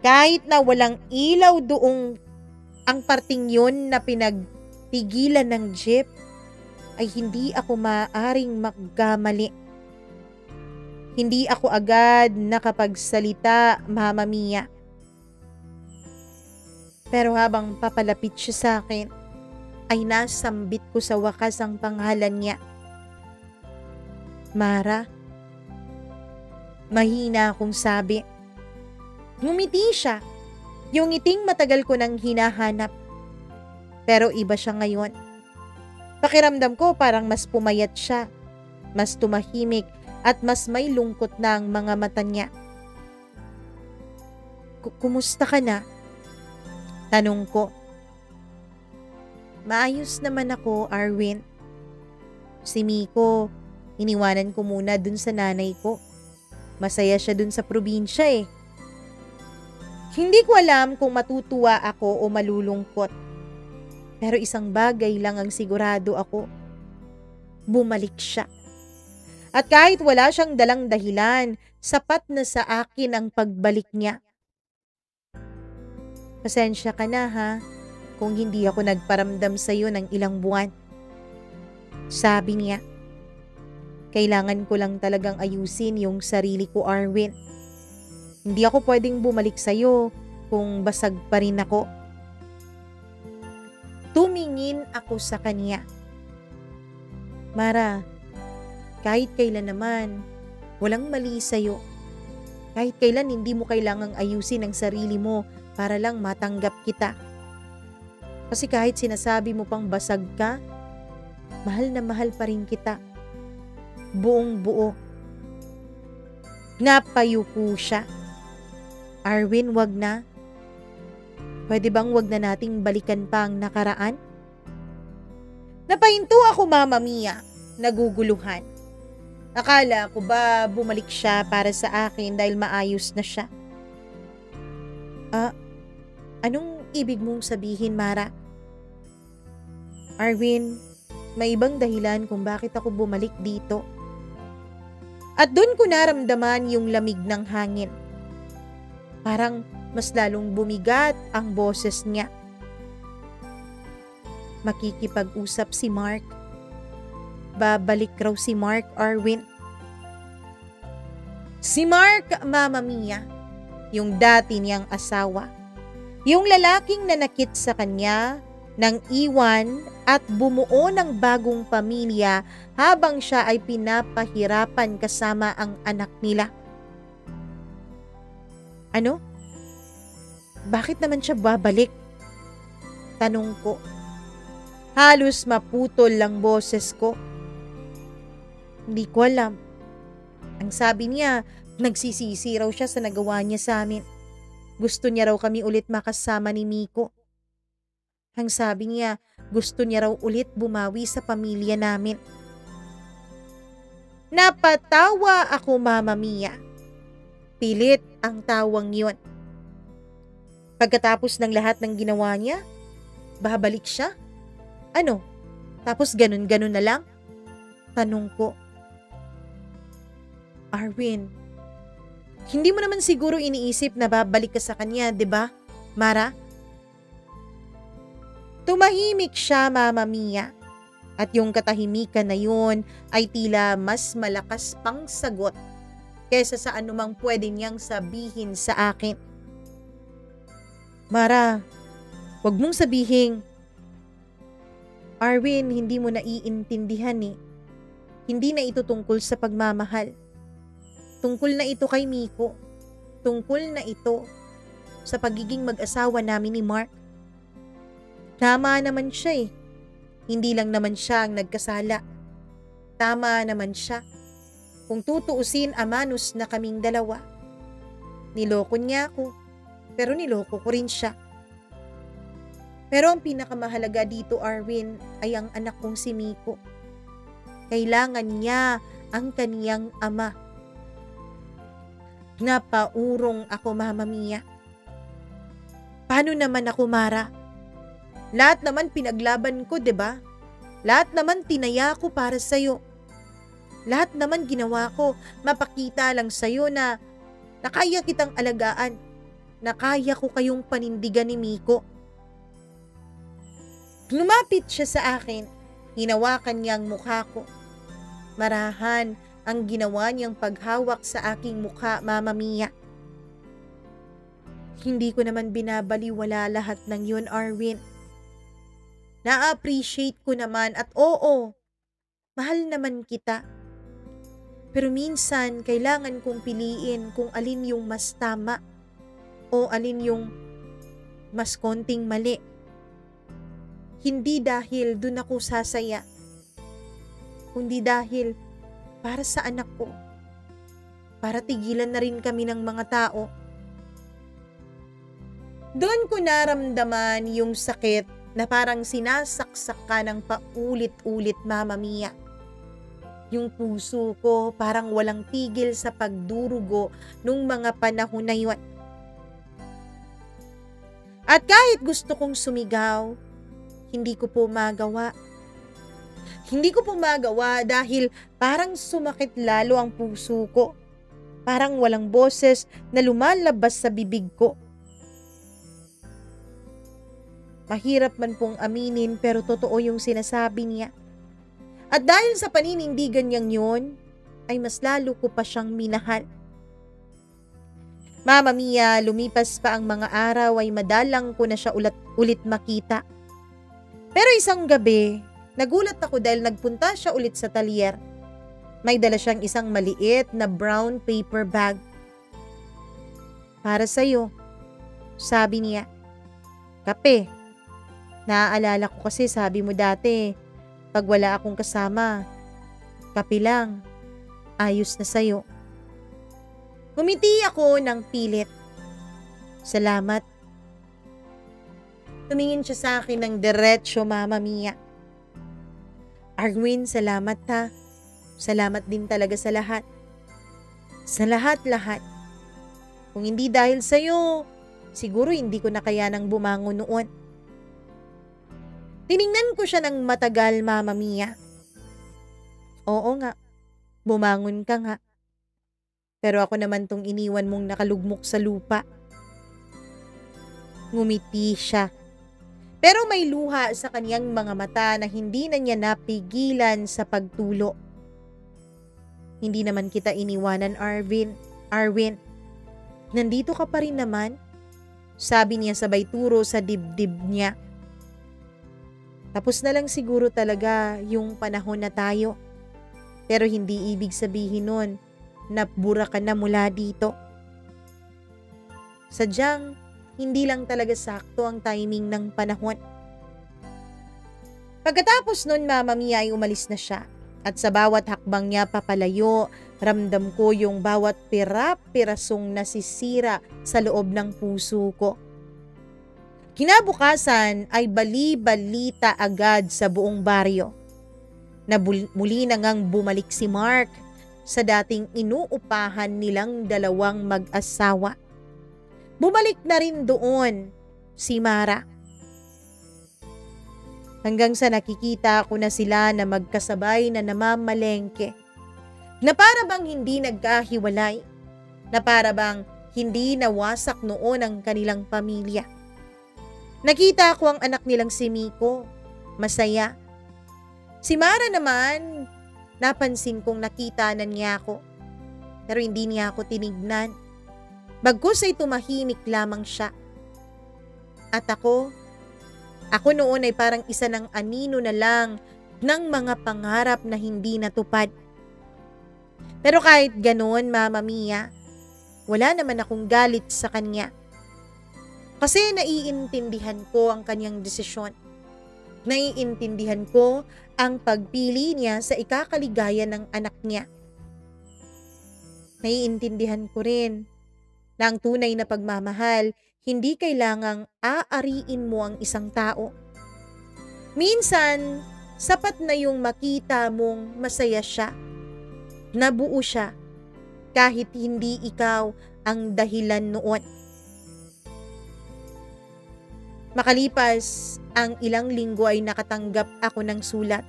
S1: Kahit na walang ilaw doong ang parting yun na pinagpigilan ng jeep, ay hindi ako maaaring magkamali. Hindi ako agad nakapagsalita, Mama Mia. Pero habang papalapit siya sa akin, ay nasambit ko sa wakas ang pangalan niya. Mara. Mahina akong sabi. Ngumiti siya. Yung ngiting matagal ko nang hinahanap. Pero iba siya ngayon. Pakiramdam ko parang mas pumayat siya. Mas tumahimik at mas may lungkot na ang mga mata niya. Kumusta ka na? Tanong ko. Maayos naman ako, Arwin. Si Miko, iniwanan ko muna dun sa nanay ko. Masaya siya dun sa probinsya eh. Hindi ko alam kung matutuwa ako o malulungkot. Pero isang bagay lang ang sigurado ako. Bumalik siya. At kahit wala siyang dalang dahilan, sapat na sa akin ang pagbalik niya. Pasensya ka na ha, kung hindi ako nagparamdam sa iyo ng ilang buwan. Sabi niya, kailangan ko lang talagang ayusin yung sarili ko, Arwin. Hindi ako pwedeng bumalik sa iyo kung basag pa rin ako. Tumingin ako sa kanya. Mara, kahit kailan naman, walang mali sa iyo. Kahit kailan hindi mo kailangang ayusin ang sarili mo para lang matanggap kita. Kasi kahit sinasabi mo pang basag ka, mahal na mahal pa rin kita. Buong buo. Napayuko siya. Arwin, wag na. Pwede bang wag na nating balikan pa ang nakaraan? Napahinto ako, Mama Mia, naguguluhan. Akala ko ba bumalik siya para sa akin dahil maayos na siya? Anong ibig mong sabihin, Mara? Arwin, may ibang dahilan kung bakit ako bumalik dito. At doon ko naramdaman yung lamig ng hangin. Parang mas lalong bumigat ang boses niya. Makikipag-usap si Mark. Babalik raw si Mark, Arwin. Si Mark, Mama Mia, yung dati niyang asawa. Yung lalaking nanakit sa kanya, nang iwan at bumuo ng bagong pamilya habang siya ay pinapahirapan kasama ang anak nila. Ano? Bakit naman siya babalik? Tanong ko. Halos maputol lang boses ko. Hindi ko alam. Ang sabi niya, nagsisisi raw siya sa nagawa niya sa amin. Gusto niya raw kami ulit makasama ni Miko. Ang sabi niya, gusto niya raw ulit bumawi sa pamilya namin. Napatawa ako, Mama Mia. Pilit ang tawang yun. Pagkatapos ng lahat ng ginawa niya, babalik siya? Ano? Tapos ganun-ganun na lang? Tanong ko. Arwin, hindi mo naman siguro iniisip na babalik ka sa kanya, 'di ba, Mara? Tumahimik siya, Mama Mia. At yung katahimikan na yun ay tila mas malakas pang sagot kaysa sa anumang pwede niyang sabihin sa akin. Mara, wag mong sabihin. Arwin, hindi mo naiintindihan eh. Hindi na ito tungkol sa pagmamahal. Tungkol na ito kay Miko. Tungkol na ito sa pagiging mag-asawa namin ni Mark. Tama naman siya eh. Hindi lang naman siya ang nagkasala. Tama naman siya. Kung tutuusin, amanos na kaming dalawa. Niloko niya ako, pero niloko ko rin siya. Pero ang pinakamahalaga dito, Arwin, ay ang anak kong si Miko. Kailangan niya ang kaniyang ama. Napaurong ako, Mama Mia. Paano naman ako, Mara? Lahat naman pinaglaban ko, 'di ba? Lahat naman tinaya ko para sa'yo. Lahat naman ginawa ko, mapakita lang sa'yo na kaya kitang alagaan, na kaya ko kayong panindigan ni Miko. Lumapit siya sa akin, hinawakan niya ang mukha ko. Marahan ang ginawa niyang paghawak sa aking mukha, Mama Mia. Hindi ko naman binabaliwala lahat ng yun, Arwin. Na-appreciate ko naman at oo, mahal naman kita. Pero minsan, kailangan kong piliin kung alin yung mas tama o alin yung mas konting mali. Hindi dahil dun ako sasaya, kundi dahil para sa anak ko. Para tigilan na rin kami ng mga tao. Doon ko naramdaman yung sakit na parang sinasaksak ka ng paulit-ulit, Mama Mia. Yung puso ko parang walang tigil sa pagdurugo nung mga panahon na yun. At kahit gusto kong sumigaw, hindi ko po magawa. Hindi ko po magawa dahil parang sumakit lalo ang puso ko. Parang walang boses na lumalabas sa bibig ko. Mahirap man pong aminin pero totoo yung sinasabi niya. At dahil sa paninindigan niyang yun, ay mas lalo ko pa siyang minahal. Mama Mia, lumipas pa ang mga araw ay madalang ko na siya ulit makita. Pero isang gabi, nagulat ako dahil nagpunta siya ulit sa talyer. May dala siyang isang maliit na brown paper bag. Para sa'yo, sabi niya. Kape. Naaalala ko kasi sabi mo dati, pag wala akong kasama, kape lang, ayos na sa'yo. Ngumiti ako ng pilit. Salamat. Tumingin siya sa akin ng diretsyo, Mama Mia. Arwin, salamat ha. Salamat din talaga sa lahat. Sa lahat-lahat. Kung hindi dahil sa'yo, siguro hindi ko na kayanang bumangon noon. Tiningnan ko siya ng matagal, Mama Mia. Oo nga, bumangon ka nga. Pero ako naman tong iniwan mong nakalugmok sa lupa. Ngumiti siya. Pero may luha sa kaniyang mga mata na hindi na niya napigilan sa pagtulo. Hindi naman kita iniwanan, Arwin. Nandito ka pa rin naman, sabi niya sabay turo sa dibdib niya. Tapos na lang siguro talaga yung panahon na tayo. Pero hindi ibig sabihin nun na bura ka na mula dito. Sadyang hindi lang talaga sakto ang timing ng panahon. Pagkatapos nun, Mama Mia, ay umalis na siya. At sa bawat hakbang niya papalayo, ramdam ko yung bawat pirasong nasisira sa loob ng puso ko. Kinabukasan ay bali-balita agad sa buong baryo na muli na ngang bumalik si Mark sa dating inuupahan nilang dalawang mag-asawa. Bumalik na rin doon si Mara. Hanggang sa nakikita ko na sila na magkasabay na namamalengke. Na para bang hindi nagkahiwalay. Na para bang hindi nawasak noon ang kanilang pamilya. Nakita ko ang anak nilang si Miko. Masaya. Si Mara naman, napansin kong nakita na niya ako. Pero hindi niya ako tinignan. Bagkus ay tumahimik lamang siya. At ako noon ay parang isa ng anino na lang ng mga pangarap na hindi natupad. Pero kahit ganoon, Mama Mia, wala naman akong galit sa kanya. Kasi naiintindihan ko ang kanyang desisyon. Naiintindihan ko ang pagpili niya sa ikakaligaya ng anak niya. Naiintindihan ko rin na ang tunay na pagmamahal, hindi kailangang aariin mo ang isang tao. Minsan, sapat na yung makita mong masaya siya, nabuo siya, kahit hindi ikaw ang dahilan noon. Makalipas ang ilang linggo ay nakatanggap ako ng sulat.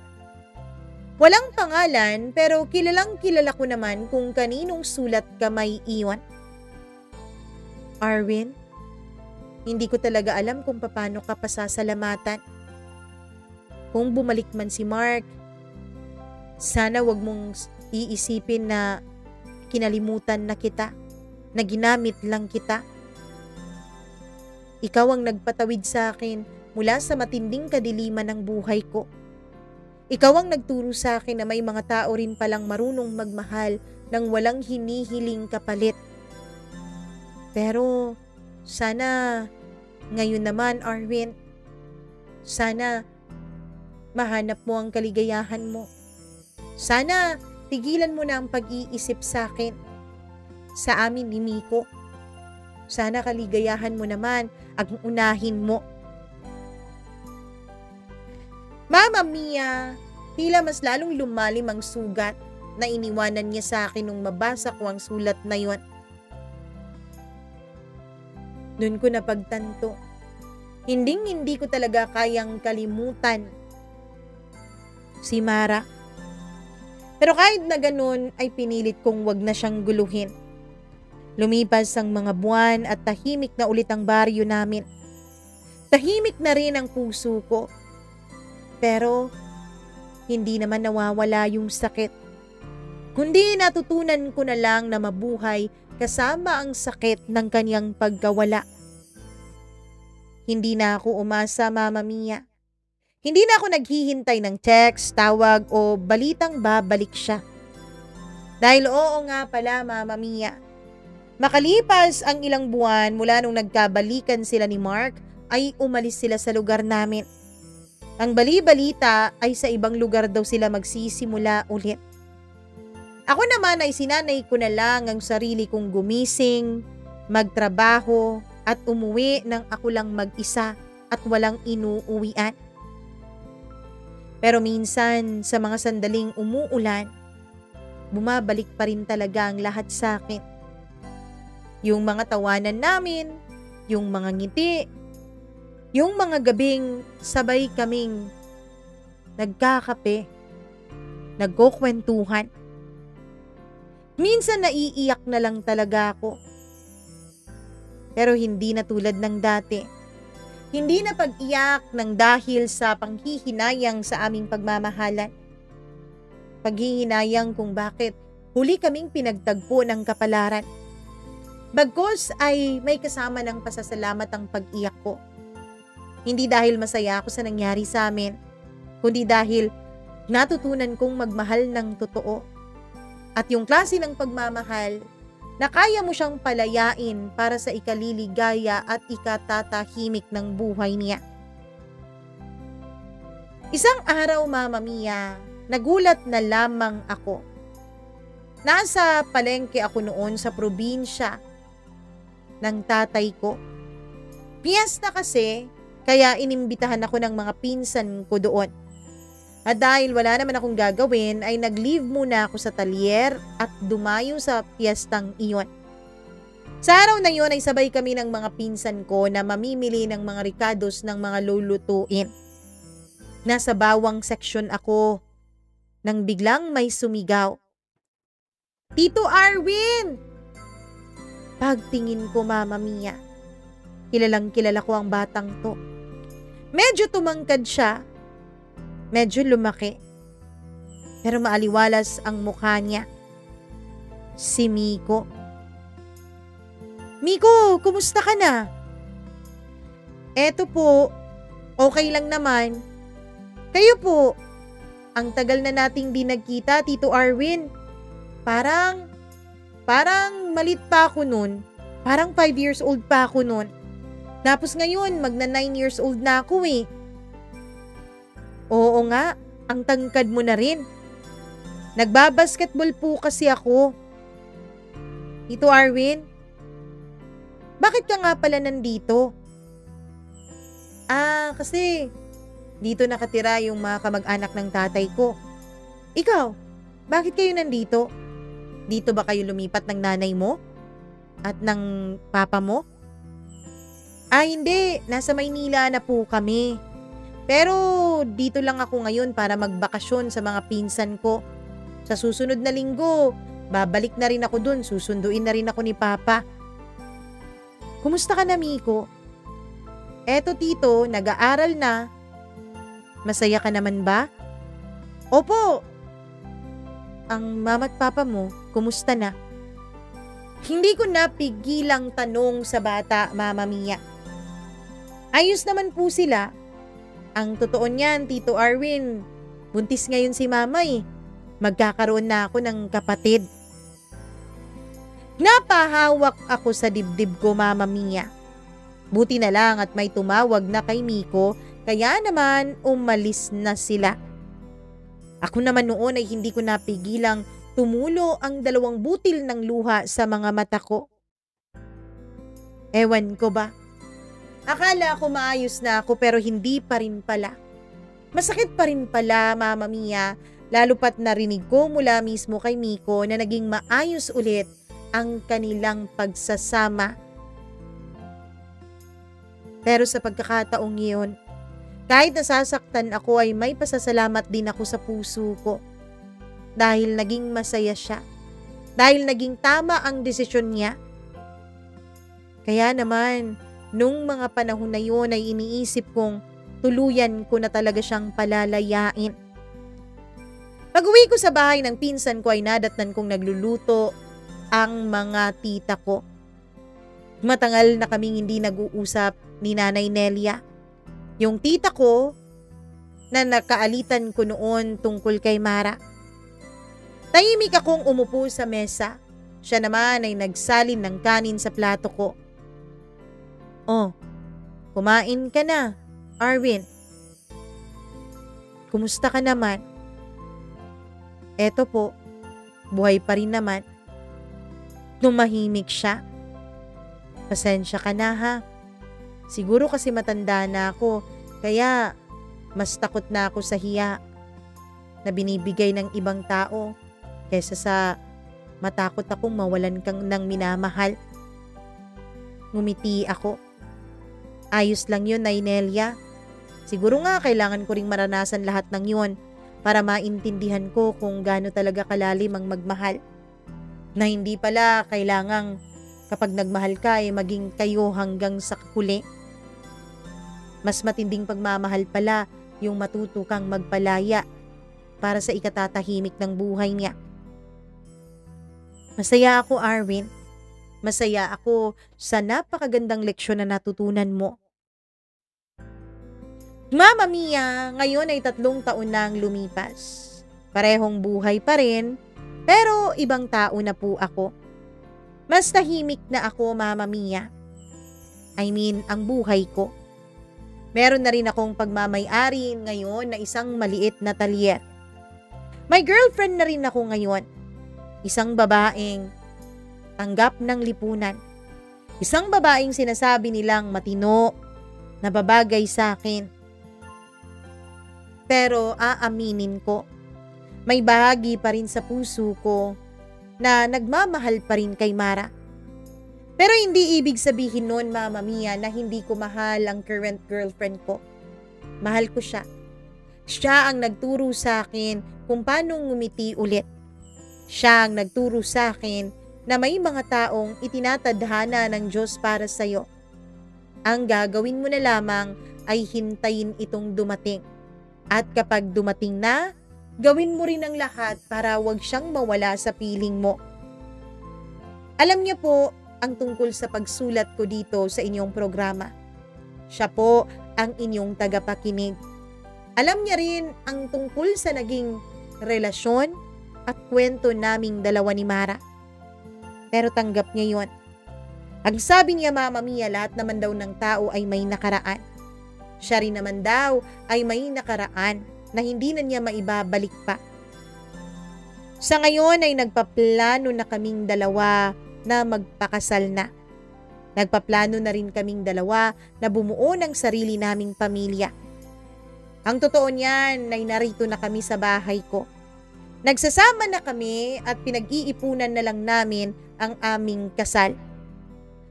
S1: Walang pangalan pero kilalang kilala ko naman kung kaninong sulat ka may iwan. Arwin, hindi ko talaga alam kung paano ka pasasalamatan. Kung bumalik man si Mark, sana wag mong iisipin na kinalimutan na kita, na ginamit lang kita. Ikaw ang nagpatawid sa akin mula sa matinding kadiliman ng buhay ko. Ikaw ang nagturo sa akin na may mga tao rin palang marunong magmahal ng walang hinihiling kapalit. Pero sana ngayon naman, Arwin, sana mahanap mo ang kaligayahan mo. Sana tigilan mo na ang pag-iisip sa akin, sa amin ni Miko. Sana kaligayahan mo naman ang unahin mo. Mama Mia, tila mas lalong lumalim ang sugat na iniwanan niya sa akin nung mabasa ko ang sulat na yon. Doon ko napagtanto, hindi ko talaga kayang kalimutan si Mara. Pero kahit na ganun ay pinilit kong wag na siyang guluhin. Lumipas ang mga buwan at tahimik na ulit ang baryo namin. Tahimik na rin ang puso ko. Pero hindi naman nawawala yung sakit. Kundi natutunan ko na lang na mabuhay kasama ang sakit ng kanyang pagkawala. Hindi na ako umasa, Mama Mia. Hindi na ako naghihintay ng text, tawag o balitang babalik siya. Dahil oo nga pala, Mama Mia. Makalipas ang ilang buwan mula nung nagkabalikan sila ni Mark, ay umalis sila sa lugar namin. Ang bali-balita ay sa ibang lugar daw sila magsisimula ulit. Ako naman ay sinanay ko na lang ang sarili kong gumising, magtrabaho at umuwi nang ako lang mag-isa at walang inuuwian. Pero minsan sa mga sandaling umuulan, bumabalik pa rin talaga ang lahat sa akin. Yung mga tawanan namin, yung mga ngiti, yung mga gabing sabay kaming nagkakape, nagkukwentuhan. Minsan naiiyak na lang talaga ako. Pero hindi na tulad ng dati. Hindi na pag-iyak ng dahil sa panghihinayang sa aming pagmamahalan. Paghihinayang kung bakit huli kaming pinagtagpo ng kapalaran. Bagkus ay may kasama ng pasasalamat ang pag-iyak ko. Hindi dahil masaya ako sa nangyari sa amin, kundi dahil natutunan kong magmahal ng totoo. At yung klase ng pagmamahal na kaya mo siyang palayain para sa ikaliligaya at ikatatahimik ng buhay niya. Isang araw, Mama Mia, nagulat na lamang ako. Nasa palengke ako noon sa probinsya ng tatay ko. Piyesta kasi, kaya inimbitahan ako ng mga pinsan ko doon. At dahil wala naman akong gagawin, ay nag-leave muna ako sa talyer at dumayo sa piyestang iyon. Sa araw na iyon ay sabay kami ng mga pinsan ko na mamimili ng mga rikados ng mga lulutuin. Nasa bawang section ako nang biglang may sumigaw. Tito Arwin! Pagtingin ko, Mama Mia, kilalang kilala ko ang batang to. Medyo tumangkad siya, medyo lumaki, pero maaliwalas ang mukha niya. Si Miko. Miko, kumusta ka na? Eto po, okay lang naman. Kayo po, ang tagal na nating di nagkita, Tito Arwin. Parang malit pa ako nun. Parang 5 years old pa ako nun. Tapos ngayon, magna 9 years old na ako eh. Oo nga, ang tangkad mo na rin. Nagbabasketball po kasi ako. Tito Arwin, bakit ka nga pala nandito? Kasi dito nakatira yung mga kamag-anak ng tatay ko. Ikaw, bakit kayo nandito? Dito ba kayo lumipat ng nanay mo? At ng papa mo? Hindi, nasa Maynila na po kami. Pero dito lang ako ngayon para magbakasyon sa mga pinsan ko. Sa susunod na linggo, babalik na rin ako dun. Susunduin na rin ako ni Papa. Kumusta ka na, Miko? Eto tito, nag-aaral na. Masaya ka naman ba? Opo. Ang mama at papa mo, kumusta na? Hindi ko napigilang tanong sa bata, Mama Mia. Ayos naman po sila. Ang totoo niyan, Tito Arwin, buntis ngayon si Mama eh. Magkakaroon na ako ng kapatid. Napahawak ako sa dibdib ko, Mama Mia. Buti na lang at may tumawag na kay Miko, kaya naman umalis na sila. Ako naman noon ay hindi ko napigilang tumulo ang 2 butil ng luha sa mga mata ko. Ewan ko ba? Akala ko maayos na ako pero hindi pa rin pala. Masakit pa rin pala, Mama Mia, lalo pat narinig ko mula mismo kay Miko na naging maayos ulit ang kanilang pagsasama. Pero sa pagkakataong iyon, kahit nasasaktan ako ay may pasasalamat din ako sa puso ko. Dahil naging masaya siya. Dahil naging tama ang desisyon niya. Kaya naman, nung mga panahon na yun ay iniisip kong tuluyan ko na talaga siyang palalayain. Pag-uwi ko sa bahay ng pinsan ko ay nadatnan kong nagluluto ang mga tita ko. Matagal na kaming hindi nag-uusap ni Nanay Nelia. Yung tita ko na nakaalitan ko noon tungkol kay Mara. Tahimik akong umupo sa mesa. Siya naman ay nagsalin ng kanin sa plato ko. Oh, kumain ka na, Arwin. Kumusta ka naman? Eto po, buhay pa rin naman. Tumahimik siya. Pasensya ka na ha. Siguro kasi matanda na ako, kaya mas takot na ako sa hiya na binibigay ng ibang tao kaysa sa matakot akong mawalan kang ng minamahal. Ngumiti ako. Ayos lang yun, Nelia. Siguro nga kailangan ko ring maranasan lahat ng yun para maintindihan ko kung gaano talaga kalalim ang magmahal. Na hindi pala kailangang kapag nagmahal ka ay maging kayo hanggang sa huli. Mas matinding pagmamahal pala yung matuto kang magpalaya para sa ikatatahimik ng buhay niya. Masaya ako, Arwin. Masaya ako sa napakagandang leksyon na natutunan mo. Mama Mia, ngayon ay 3 taon na ang lumipas. Parehong buhay pa rin, pero ibang tao na po ako. Mas tahimik na ako, Mama Mia. I mean, ang buhay ko. Meron na rin akong pagmamay-ari ngayon na isang maliit na talyer. May girlfriend na rin ako ngayon. Isang babaeng tanggap ng lipunan. Isang babaeng sinasabi nilang matino, na babagay sa akin. Pero aaminin ko, may bahagi pa rin sa puso ko na nagmamahal pa rin kay Mara. Pero hindi ibig sabihin nun, Mama Mia, na hindi ko mahal ang current girlfriend ko. Mahal ko siya. Siya ang nagturo sa akin kung paano ngumiti ulit. Siya ang nagturo sa akin na may mga taong itinatadhana ng Diyos para sa'yo. Ang gagawin mo na lamang ay hintayin itong dumating. At kapag dumating na, gawin mo rin ang lahat para wag siyang mawala sa piling mo. Alam niya po ang tungkol sa pagsulat ko dito sa inyong programa. Siya po ang inyong tagapakinig. Alam niya rin ang tungkol sa naging relasyon at kwento naming dalawa ni Mara. Pero tanggap niya yon. Ang sabi niya, Mama Mia, lahat naman daw ng tao ay may nakaraan. Siya rin naman daw ay may nakaraan na hindi na niya maibabalik pa. Sa ngayon ay nagpaplano na kaming dalawa na magpakasal na. Nagpaplano na rin kaming dalawa na bumuo ng sarili naming pamilya. Ang totoo niyan ay narito na kami sa bahay ko. Nagsasama na kami at pinag-iipunan na lang namin ang aming kasal.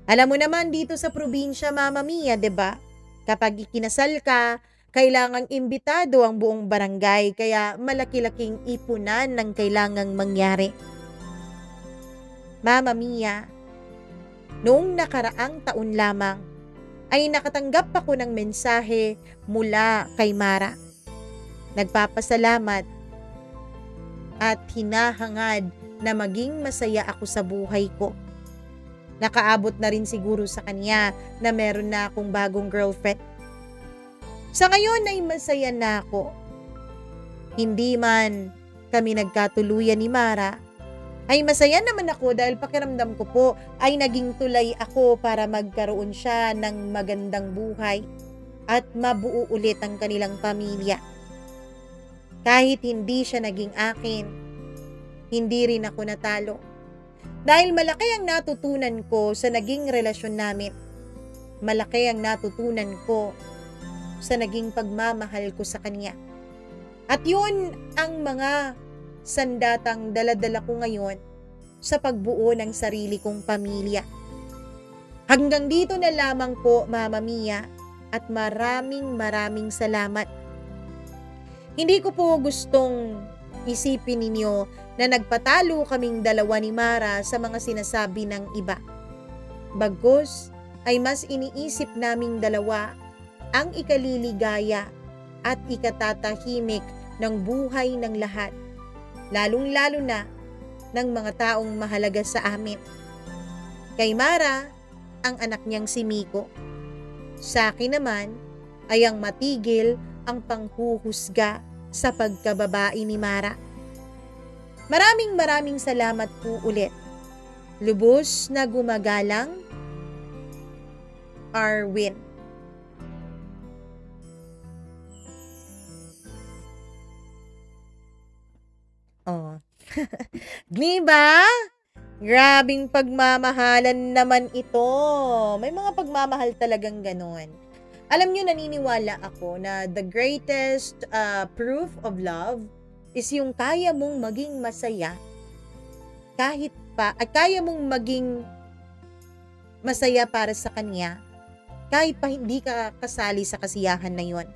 S1: Alam mo naman dito sa probinsya, Mama Mia, 'di ba? Kapag ikinasal ka, Kailangang imbitado ang buong barangay, kaya malaki-laking ipunan ng kailangang mangyari. Mama Mia, noong nakaraang taon lamang ay nakatanggap ako ng mensahe mula kay Mara. Nagpapasalamat at hinahangad na maging masaya ako sa buhay ko. Nakaabot na rin siguro sa kanya na meron na akong bagong girlfriend. Sa ngayon ay masaya na ako. Hindi man kami nagkatuluyan ni Mara, ay masaya naman ako dahil pakiramdam ko po ay naging tulay ako para magkaroon siya ng magandang buhay at mabuo ulit ang kanilang pamilya. Kahit hindi siya naging akin, hindi rin ako natalo. Dahil malaki ang natutunan ko sa naging relasyon namin. Malaki ang natutunan ko sa naging pagmamahal ko sa kanya. At yun ang mga sandatang dala-dala ko ngayon sa pagbuo ng sarili kong pamilya. Hanggang dito na lamang po, Mama Mia, at maraming salamat. Hindi ko po gustong isipin ninyo na nagpatalo kaming dalawa ni Mara sa mga sinasabi ng iba. Bagkus ay mas iniisip naming dalawa ang ikaliligaya at ikatatahimik ng buhay ng lahat, lalong-lalo na ng mga taong mahalaga sa amin. Kay Mara, ang anak niyang si Miko. Sa akin naman ay ang matigil ang panghuhusga sa pagkababae ni Mara. Maraming salamat po ulit. Lubos na gumagalang, Arwin. Oh. Diba? Grabing pagmamahalan naman ito. May mga pagmamahal talagang ganon. Alam nyo, naniniwala ako na the greatest proof of love is yung kaya mong maging masaya kaya mong maging masaya para sa kanya kahit pa hindi ka kasali sa kasiyahan na yon.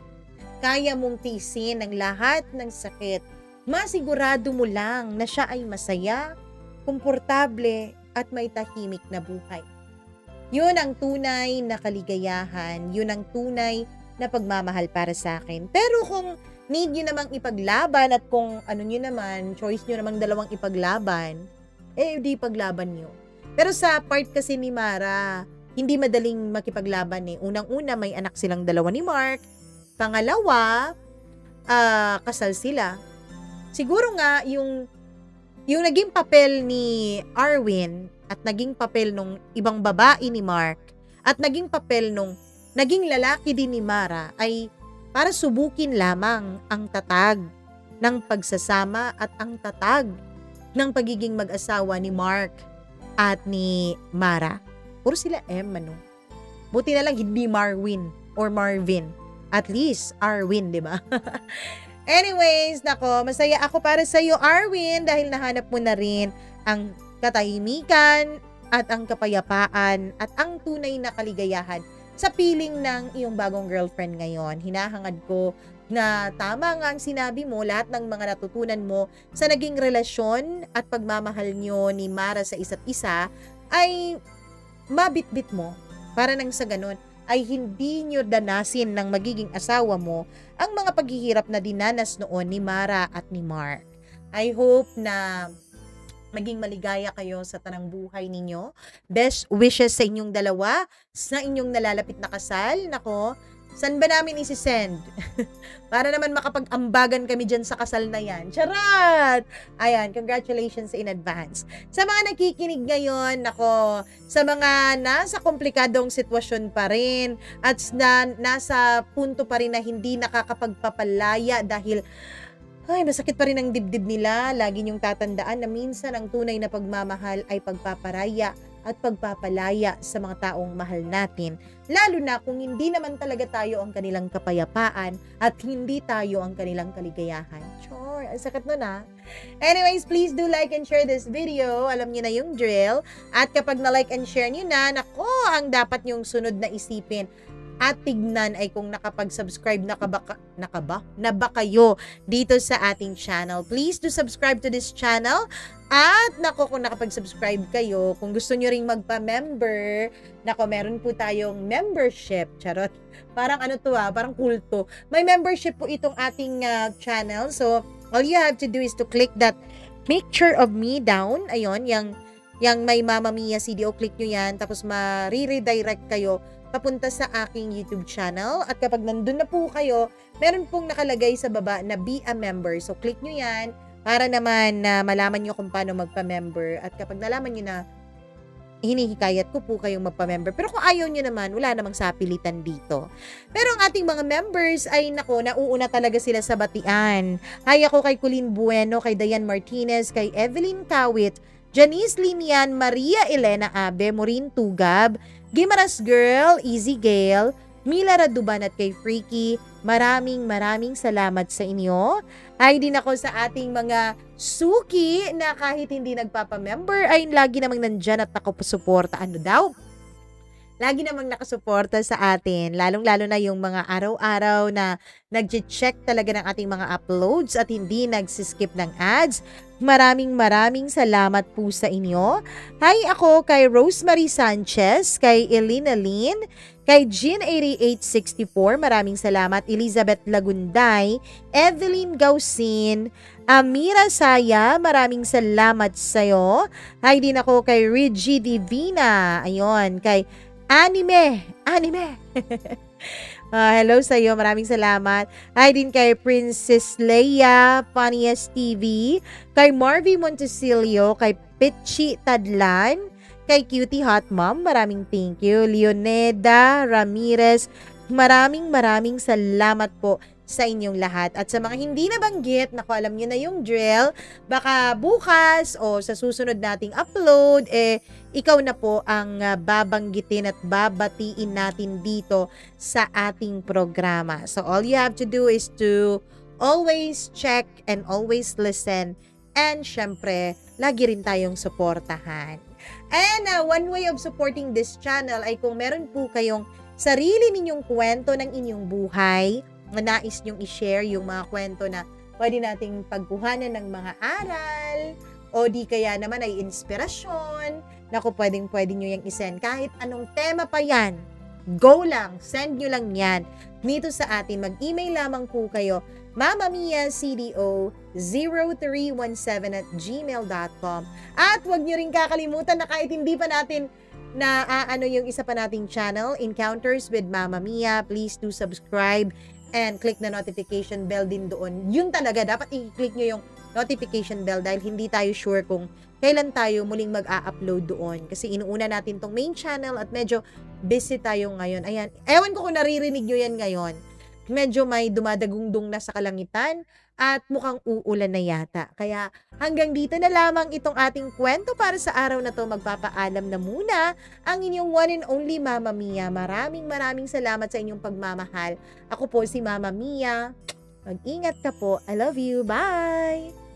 S1: Kaya mong tiisin ang lahat ng sakit. Masigurado mo lang na siya ay masaya, komportable at may tahimik na buhay. Yun ang tunay na kaligayahan, yun ang tunay na pagmamahal para sa akin. Pero kung need nyo namang ipaglaban at kung ano nyo naman, choice nyo namang dalawang ipaglaban, di paglaban nyo. Pero sa part kasi ni Mara, hindi madaling makipaglaban eh. Unang-una, may anak silang dalawa ni Mark. Pangalawa, kasal sila. Siguro nga, yung naging papel ni Arwin at naging papel nung ibang babae ni Mark at naging papel nung naging lalaki din ni Mara ay para subukin lamang ang tatag ng pagsasama at ang tatag ng pagiging mag-asawa ni Mark at ni Mara. Puro sila M, ano? Buti na lang hindi Marwin or Marvin. At least Arwin, di ba? Anyways, nako, masaya ako para sa iyo, Arwin, dahil nahanap mo na rin ang katahimikan at ang kapayapaan at ang tunay na kaligayahan sa piling ng iyong bagong girlfriend ngayon. Hinahangad ko na tama nga ang sinabi mo, lahat ng mga natutunan mo sa naging relasyon at pagmamahal nyo ni Mara sa isa't isa ay mabitbit mo para nang sa ganun ay hindi nyo danasin ng magiging asawa mo ang mga paghihirap na dinanas noon ni Mara at ni Mark. I hope na maging maligaya kayo sa tanang buhay ninyo. Best wishes sa inyong dalawa, sa inyong nalalapit na kasal. Nako, saan ba namin isi-send? Para naman makapag-ambagan kami dyan sa kasal na yan. Charot! Ayan, congratulations in advance. Sa mga nakikinig ngayon, nako, sa mga nasa komplikadong sitwasyon pa rin at nasa punto pa rin na hindi nakakapagpapalaya dahil masakit pa rin ang dibdib nila. Lagi niyong tatandaan na minsan ang tunay na pagmamahal ay pagpaparaya at pagpapalaya sa mga taong mahal natin. Lalo na kung hindi naman talaga tayo ang kanilang kapayapaan at hindi tayo ang kanilang kaligayahan. Sure, ang sakit nun ha. Anyways, please do like and share this video. Alam niyo na yung drill. At kapag na-like and share niyo na, nako, ang dapat niyong sunod na isipin at tignan ay kung nakapag-subscribe na ba kayo dito sa ating channel. Please do subscribe to this channel. At nako, kung nakapag-subscribe kayo, kung gusto nyo ring magpa-member, nako, meron po tayong membership. Charot. Parang ano to parang kulto. May membership po itong ating channel. So, all you have to do is to click that picture of me down. Ayun, yung may Mama Mia CDO, click nyo yan. Tapos ma-redirect kayo papunta sa aking YouTube channel. At kapag nandun na po kayo, meron pong nakalagay sa baba na be a member. So, click nyo yan para naman na malaman nyo kung paano magpa-member. At kapag nalaman nyo na, hinihikayat ko po kayong magpa-member. Pero kung ayaw nyo naman, wala namang sapilitan dito. Pero ang ating mga members ay nako, nauuna talaga sila sa batian. Hi ako kay Colleen Bueno, kay Diane Martinez, kay Evelyn Kawit, Janice Linian, Maria Elena Abe, Maureen Tugab, Gimaras Girl, Easy Gale, Mila Raduban at kay Freaky. Maraming salamat sa inyo. Ay din ako sa ating mga suki na kahit hindi nagpapa-member ay lagi namang nandyan at nakasuporta. Ano daw? Lagi namang nakasuporta sa atin. Lalong-lalo na yung mga araw-araw na nag-check talaga ng ating mga uploads at hindi nagsiskip ng ads. Maraming salamat po sa inyo. Hi ako kay Rosemary Sanchez, kay Elina Lin, kay Jean8864, maraming salamat. Elizabeth Lagunday, Evelyn Gausin, Amira Saya, maraming salamat sa'yo. Hi din ako kay Reggie Divina, ayun, kay Anime. Hello sa iyo, maraming salamat. Hi din kay Princess Leia, Funniest TV, kay Marvy Montesilio, kay Pichi Tadlan, kay Cutie Hot Mom, maraming thank you. Leoneda Ramirez, maraming salamat po sa inyong lahat. At sa mga hindi nabanggit, naku, alam nyo na yung drill, baka bukas o sa susunod nating upload, ikaw na po ang babanggitin at babatiin natin dito sa ating programa. So all you have to do is to always check and always listen, and syempre, lagi rin tayong suportahan. And one way of supporting this channel ay kung meron po kayong sarili ninyong kwento ng inyong buhay, na nais nyong i-share yung mga kwento na pwede nating pagkuhanan ng mga aral o di kaya naman ay inspirasyon. Naku, pwede nyo yung isend. Kahit anong tema pa yan, go lang, send nyo lang yan dito sa atin. Mag-email lamang po kayo, mamamiacdo0317@gmail.com. At huwag nyo rin kakalimutan na kahit hindi pa natin na yung isa pa nating channel, Encounters with Mama Mia, please do subscribe and click the notification bell din doon. Yun talaga, dapat i-click nyo yung notification bell dahil hindi tayo sure kung kailan tayo muling mag-a-upload doon. Kasi inuuna natin tong main channel at medyo busy tayo ngayon. Ayan, ewan ko kung naririnig nyo yan ngayon. Medyo may dumadagungdong na sa kalangitan at mukhang uulan na yata. Kaya hanggang dito na lamang itong ating kwento para sa araw na to. Magpapaalam na muna ang inyong one and only Mama Mia. Maraming salamat sa inyong pagmamahal. Ako po si Mama Mia. Mag-ingat ka po. I love you. Bye!